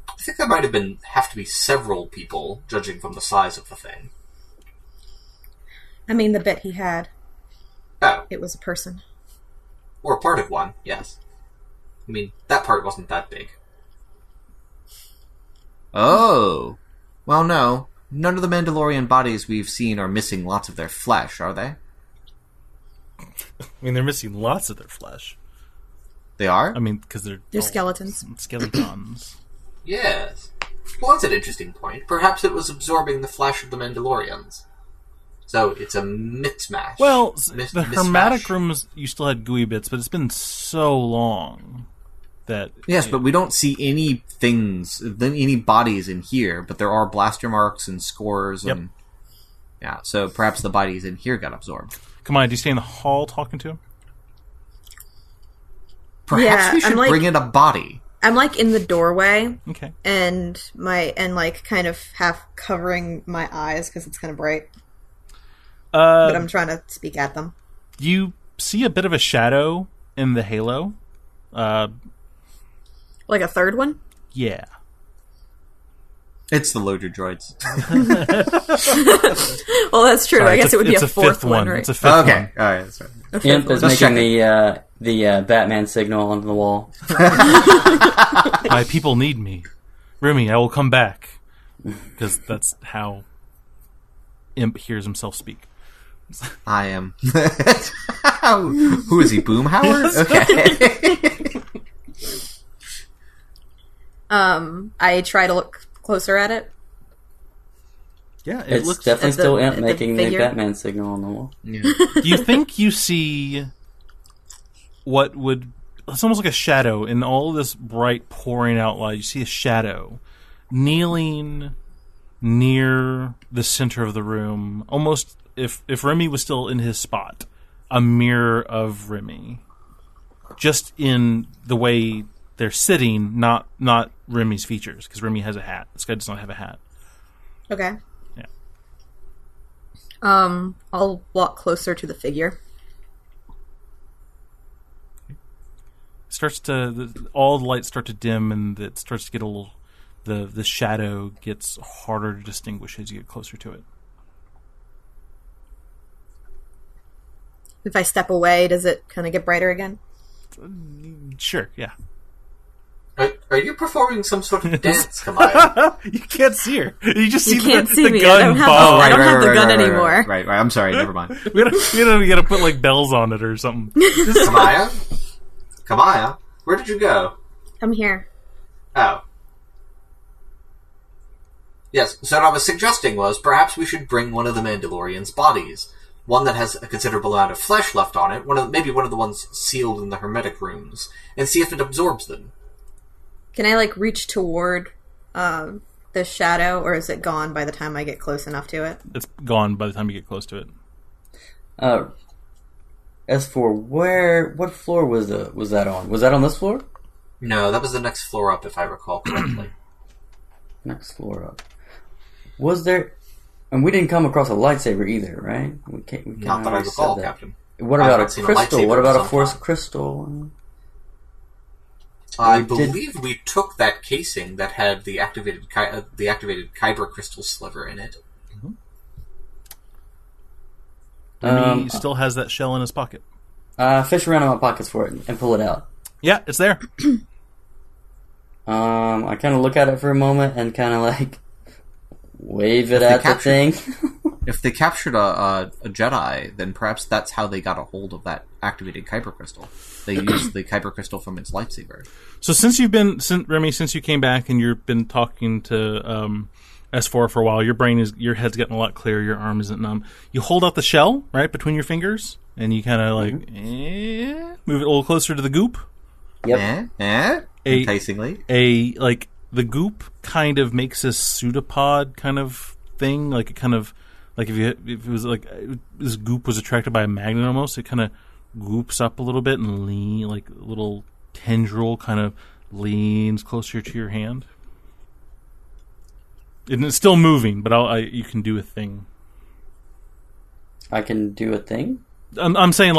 I think there might have to be several people, judging from the size of the thing. I mean, the bit he had. Oh. It was a person. Or part of one, yes. I mean, that part wasn't that big. Oh. Well, no. None of the Mandalorian bodies we've seen are missing lots of their flesh, are they? I mean, they're missing lots of their flesh. They are? I mean, because they're skeletons. Skeletons. Yes. Well, that's an interesting point. Perhaps it was absorbing the flesh of the Mandalorians. So it's a mismatch. Well, the hermetic rooms, you still had gooey bits, but it's been so long that... Yes, but we don't see any bodies in here, but there are blaster marks and scores and... Yep. Yeah, so perhaps the bodies in here got absorbed. Come on, do you stay in the hall talking to him? Perhaps we should bring in a body. I'm in the doorway. Okay. And kind of half covering my eyes because it's kind of bright. But I'm trying to speak at them. You see a bit of a shadow in the halo. Like a third one? Yeah. It's the loader droids. Well, that's true. Sorry, I guess it would be a fourth one, right? It's a fifth one. Okay, all right. That's right. Imp is making the Batman signal onto the wall. My people need me. Rumi, I will come back. Because that's how Imp hears himself speak. I am. Who is he, Boomhauer? Okay. I try to look closer at it. Yeah, it looks definitely still Imp making the Batman signal on the wall. Yeah. You think you see what would... It's almost like a shadow in all this bright pouring out light. You see a shadow kneeling near the center of the room, almost if Remy was still in his spot, a mirror of Remy. Just in the way they're sitting, not Remy's features, because Remy has a hat. This guy does not have a hat. Okay. Yeah. I'll walk closer to the figure. Starts to all the lights start to dim, and it starts to get a little. The shadow gets harder to distinguish as you get closer to it. If I step away, does it kind of get brighter again? Sure, yeah. Are you performing some sort of dance, Kamaya? You can't see her. You just see can't the see me. gun I don't have, ball. I don't have the gun anymore. Right. I'm sorry. Never mind. We gotta put like bells on it or something. Kamaya, where did you go? I'm here. Oh. Yes, so what I was suggesting was perhaps we should bring one of the Mandalorian's bodies. One that has a considerable amount of flesh left on it, maybe one of the ones sealed in the hermetic rooms, and see if it absorbs them. Can I, reach toward the shadow, or is it gone by the time I get close enough to it? It's gone by the time you get close to it. As for what floor was that on? Was that on this floor? No, that was the next floor up, if I recall correctly. Next floor up. Was there... And we didn't come across a lightsaber either, right? We Not that I recall, Captain. What about a crystal? What about a force crystal? I believe we took that casing that had the activated kyber crystal sliver in it. Mm-hmm. He still has that shell in his pocket. Fish around in my pockets for it and pull it out. Yeah, it's there. I kind of look at it for a moment and kind of wave it at the thing. If they captured a Jedi, then perhaps that's how they got a hold of that activated kyber crystal. They used the kyber crystal from its lightsaber. So since you came back and you've been talking to S4 for a while, your head's getting a lot clearer. Your arm isn't numb. You hold out the shell right between your fingers, and you kind of move it a little closer to the goop. Yep. Enticingly. The goop kind of makes a pseudopod kind of thing, like it kind of like if it was like this goop was attracted by a magnet almost, it kind of goops up a little bit and lean like a little tendril kind of leans closer to your hand. And it's still moving, but you can do a thing. I can do a thing? I'm saying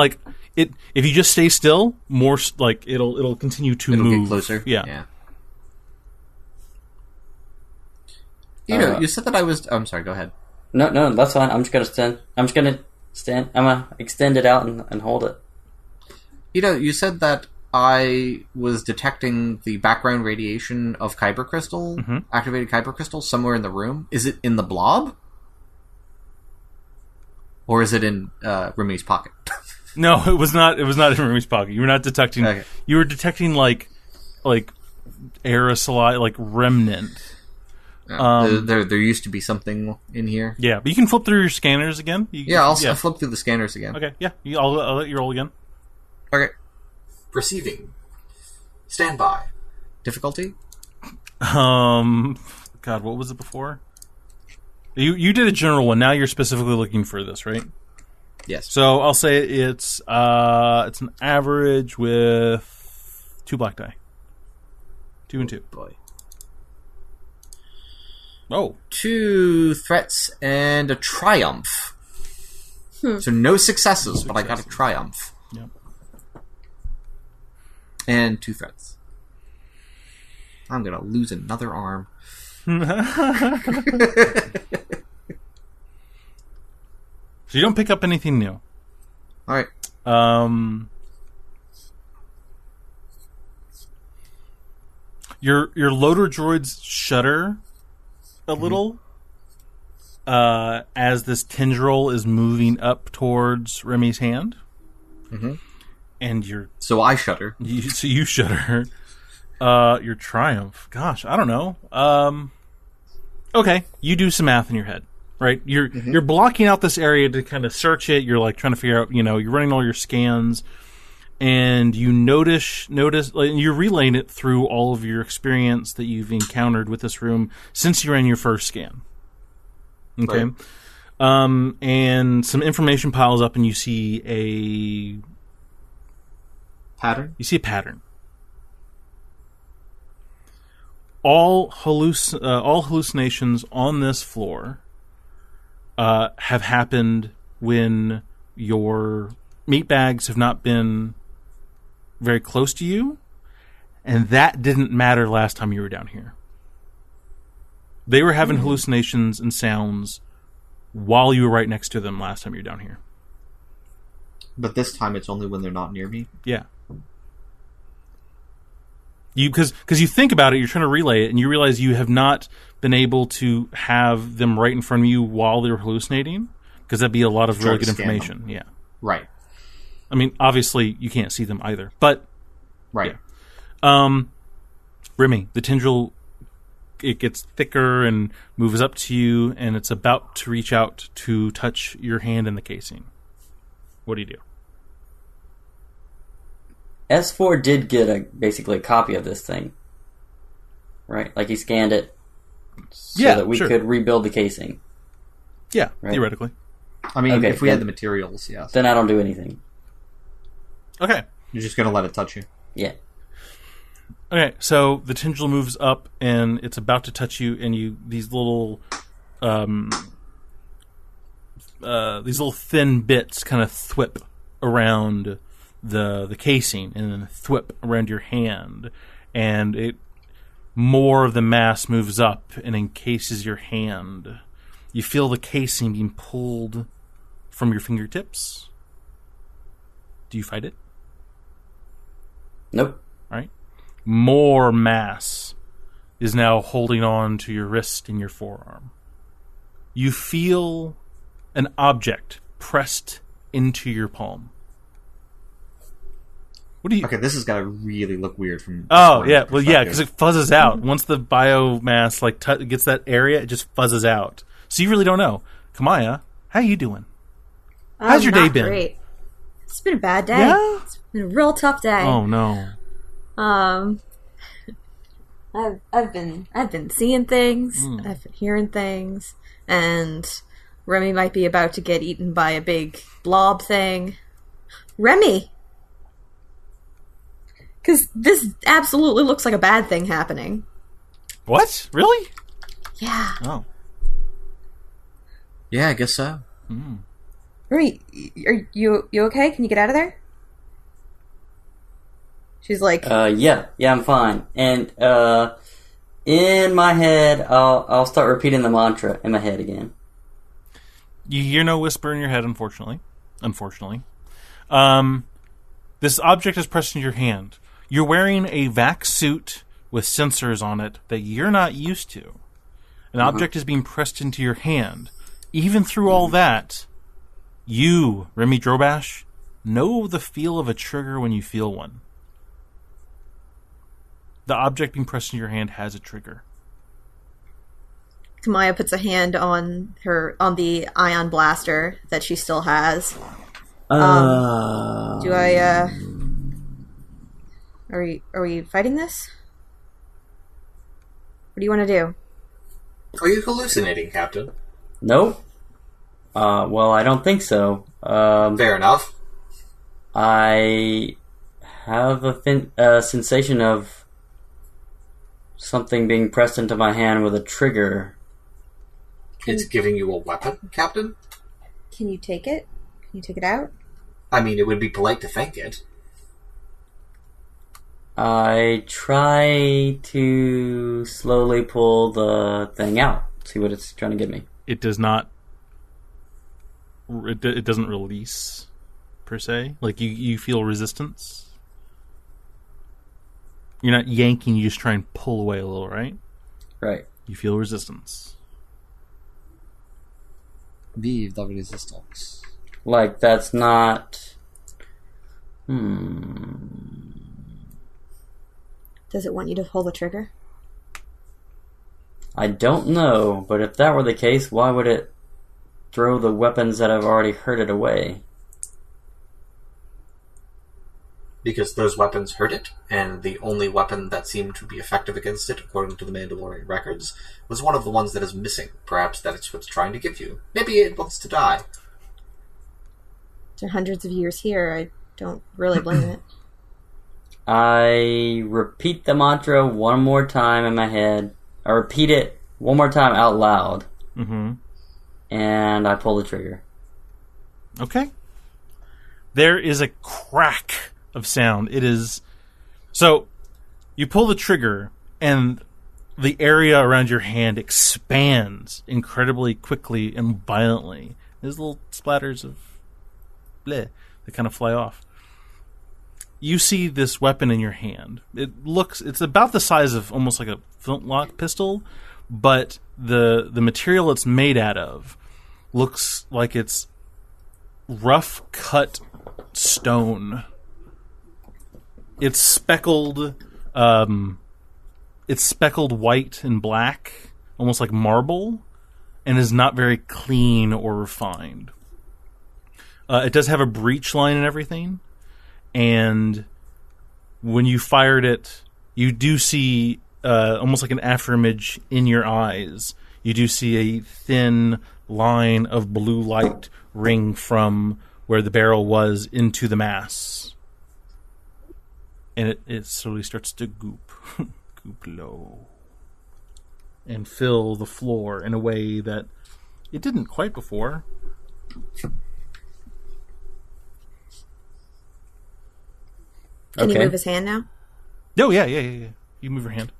if you just stay still, more it'll continue to move. It'll get closer. Yeah. You said that I was... I'm sorry, go ahead. No, that's fine. I'm just going to stand. I'm going to extend it out and hold it. You said that I was detecting the background radiation of kyber crystal, activated kyber crystal, somewhere in the room. Is it in the blob? Or is it in Remy's pocket? No, it was not. It was not in Remy's pocket. You were not detecting... Okay. You were detecting, aerosol, remnant. There used to be something in here. Yeah, but you can flip through your scanners again. I'll flip through the scanners again. Okay, yeah. I'll let you roll again. Okay. Perceiving. Stand by. Difficulty? God, what was it before? You did a general one. Now you're specifically looking for this, right? Yes. So I'll say it's an average with 2 black die. 2 and 2. Boy. Oh. 2 threats and a triumph. So no successes, but I got a triumph. Yep. And 2 threats. I'm going to lose another arm. So you don't pick up anything new. Alright. Your loader droids shudder a little as this tendril is moving up towards Remy's hand. Mm-hmm. And so I shudder. So you shudder. Your triumph. Gosh, I don't know. Okay, you do some math in your head, right? You're blocking out this area to kind of search it. You're trying to figure out, you're running all your scans, and you notice, like, you're relaying it through all of your experience that you've encountered with this room since you ran your first scan. Okay. Right. And some information piles up, and you see a Pattern? You see a pattern. All hallucinations on this floor have happened when your meat bags have not been very close to you, and that didn't matter last time you were down here. They were having hallucinations and sounds while you were right next to them last time you were down here. But this time it's only when they're not near me? Yeah. Because you think about it, you're trying to relay it, and you realize you have not been able to have them right in front of you while they're hallucinating, because that'd be a lot of really good information. Yeah. Right. I mean, obviously, you can't see them either, but... Right. Yeah. Remy, the tendril, it gets thicker and moves up to you, and it's about to reach out to touch your hand in the casing. What do you do? S4 did get basically a copy of this thing, right? Like he scanned it so that we could rebuild the casing. Yeah, right? Theoretically. I mean, if we had the materials, yes. Then I don't do anything. Okay. You're just going to let it touch you? Yeah. Okay, so the tendril moves up, and it's about to touch you, and these little thin bits kind of thwip around the casing, and then thwip around your hand, and more of the mass moves up and encases your hand. You feel the casing being pulled from your fingertips. Do you fight it? Nope. All right. More mass is now holding on to your wrist and your forearm. You feel an object pressed into your palm. What do you... Okay, this has got to really look weird from... Oh, yeah. Well, yeah, because it fuzzes out. Once the biomass gets that area, it just fuzzes out. So you really don't know. Kamaya, how you doing? How's your day been? Great. It's been a bad day. Yeah? It's been a real tough day. Oh, no. I've been seeing things. I've been hearing things, and Remy might be about to get eaten by a big blob thing. Remy, because this absolutely looks like a bad thing happening. What? Really? Yeah. Oh. Yeah, I guess so. Remy, are you okay? Can you get out of there? She's like, yeah, I'm fine. And in my head, I'll start repeating the mantra in my head again. You hear no whisper in your head, unfortunately. This object is pressed in your hand. You're wearing a vac suit with sensors on it that you're not used to. An object is being pressed into your hand. Even through all that, you, Remy Drobash, know the feel of a trigger when you feel one. The object being pressed in your hand has a trigger. Kamaya puts a hand on the ion blaster that she still has. Do I? Are we fighting this? What do you want to do? Are you hallucinating, Captain? Nope. Well, I don't think so. Fair enough. I have a sensation of something being pressed into my hand with a trigger. It's giving you a weapon, Captain? Can you take it? Can you take it out? I mean, it would be polite to thank it. I try to slowly pull the thing out, see what it's trying to give me. It does not... It doesn't release, per se. Like, you feel resistance. You're not yanking, you just try and pull away a little, right? Right. You feel resistance. Vive la resistance. Like, that's not... Does it want you to pull the trigger? I don't know, but if that were the case, why would it throw the weapons that have already hurt it away? because those weapons hurt it, and the only weapon that seemed to be effective against it, according to the Mandalorian records, was one of the ones that is missing. Perhaps that is what's trying to give you. Maybe it wants to die. After hundreds of years here, I don't really blame it. I repeat the mantra one more time in my head. I repeat it one more time out loud. Mm-hmm. And I pull the trigger. Okay. There is a crack of sound. It is... So, you pull the trigger, and the area around your hand expands incredibly quickly and violently. There's little splatters of bleh that kind of fly off. You see this weapon in your hand. It's about the size of almost like a flintlock pistol, but the material it's made out of looks like it's rough cut stone. It's speckled white and black, almost like marble, and is not very clean or refined. It does have a breech line and everything. And when you fired it, you do see almost like an afterimage in your eyes. You do see a thin line of blue light ring from where the barrel was into the mass. And it slowly starts to goop low. And fill the floor in a way that it didn't quite before. Can he move his hand now? Oh, yeah. You move your hand.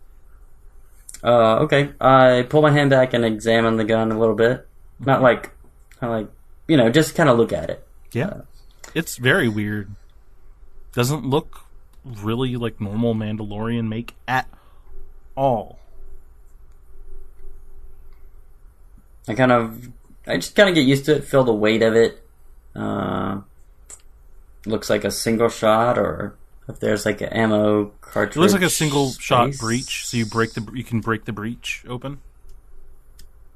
Okay. I pull my hand back and examine the gun a little bit. Not like, just kind of look at it. Yeah. It's very weird. Doesn't look really like normal Mandalorian make at all. I just kind of get used to it, feel the weight of it. Looks like a single shot, or if there's like an ammo cartridge. It looks like a single shot breech, so you can break the breech open.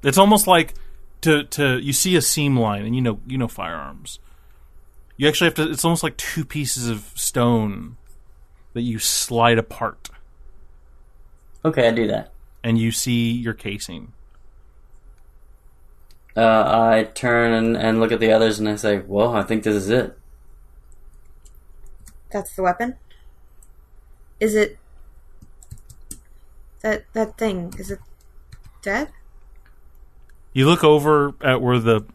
It's almost like you see a seam line, and you know firearms. You actually have to. It's almost like two pieces of stone that you slide apart. Okay, I do that, and you see your casing. I turn and look at the others, and I say, "Well, I think this is it." That's the weapon? Is it... That thing, is it dead? You look over at where the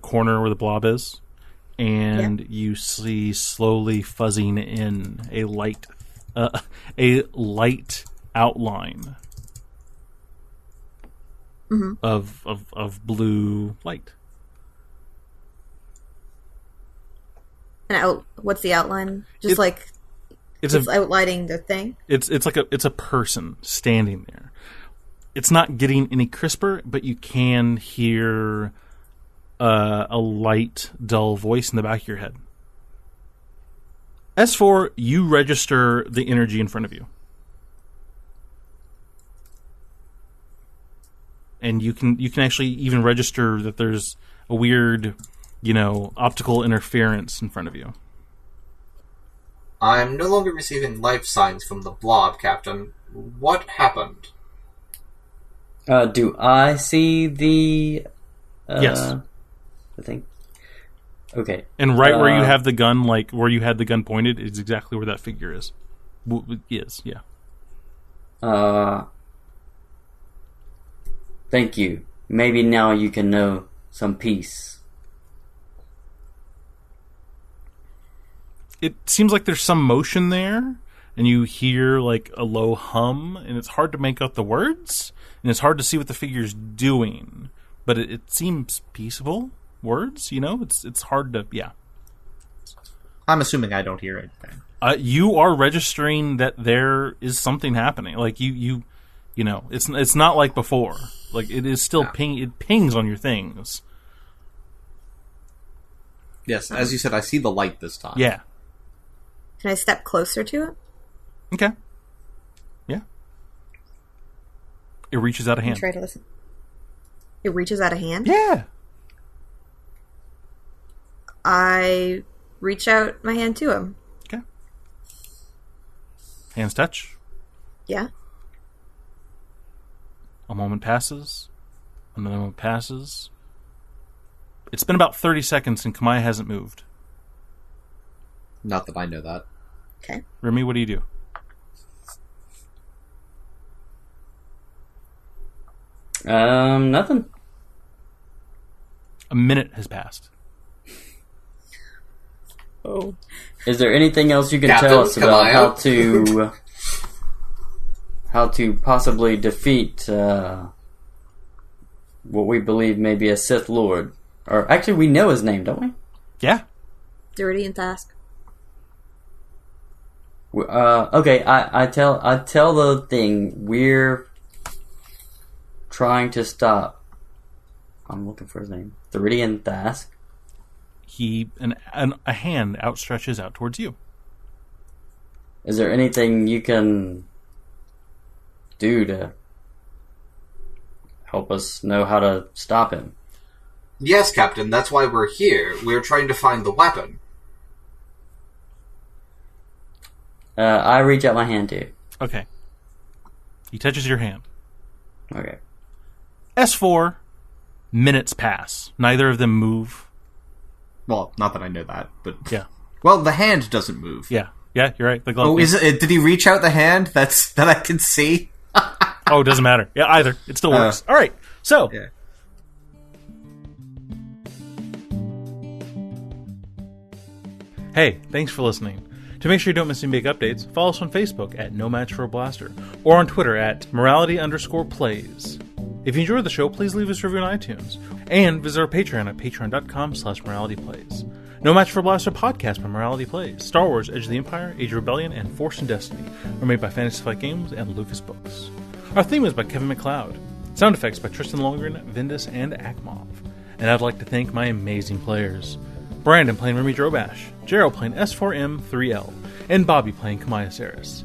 corner where the blob is, and you see slowly fuzzing in a light outline of blue light. And what's the outline? Just it's outlining the thing? It's a person standing there. It's not getting any crisper, but you can hear a light, dull voice in the back of your head. S4, you register the energy in front of you. And you can actually even register that there's a weird, optical interference in front of you. I'm no longer receiving life signs from the blob, Captain. What happened? Do I see the... yes. The thing? Okay. And right where you have the gun, like where you had the gun pointed, is exactly where that figure is. Yeah. Thank you. Maybe now you can know some peace. It seems like there's some motion there, and you hear like a low hum, and it's hard to make out the words, and it's hard to see what the figure's doing. But it seems peaceable words, It's hard to, yeah. I'm assuming I don't hear anything. You are registering that there is something happening. Like it's not like before. Like it is still it pings on your things. Yes, as you said, I see the light this time. Yeah. Can I step closer to it? Okay. Yeah. It reaches out a hand. Try to listen. It reaches out a hand? Yeah. I reach out my hand to him. Okay. Hands touch. Yeah. A moment passes. Another moment passes. It's been about 30 seconds and Kamaya hasn't moved. Not that I know that. Okay. Remy, what do you do? Nothing. A minute has passed. Oh. Is there anything else you can Captain, tell us about Kamaya? how to possibly defeat what we believe may be a Sith Lord? Or actually, we know his name, don't we? Yeah. Dirty and Task. Okay. I tell the thing we're trying to stop. I'm looking for his name. Theridian Thask. A hand outstretches out towards you. Is there anything you can do to help us know how to stop him? Yes, Captain, that's why we're here. We're trying to find the weapon. I reach out my hand to you. Okay. He touches your hand. Okay. S4, minutes pass. Neither of them move. Well, not that I know that, but... Yeah. Well, the hand doesn't move. Yeah. Yeah, you're right. The glove. Oh, is it? Did he reach out the hand that I can see? Oh, it doesn't matter. Yeah, either. It still works. All right. So... Yeah. Hey, thanks for listening. To make sure you don't miss any big updates, follow us on Facebook at No Match for a Blaster, or on Twitter at morality_plays. If you enjoyed the show, please leave us a review on iTunes, and visit our Patreon at patreon.com/moralityplays. No Match for a Blaster podcast by Morality Plays. Star Wars, Edge of the Empire, Age of Rebellion, and Force and Destiny are made by Fantasy Flight Games and Lucas Books. Our theme is by Kevin MacLeod. Sound effects by Tristan Longren, Vindus, and Akmov. And I'd like to thank my amazing players. Brandon playing Remy Drobash, Gerald playing S4M3L, and Bobby playing Kamaya Saris.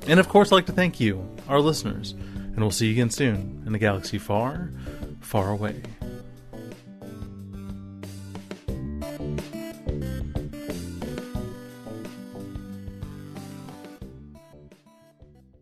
And of course I'd like to thank you, our listeners, and we'll see you again soon in a galaxy far, far away.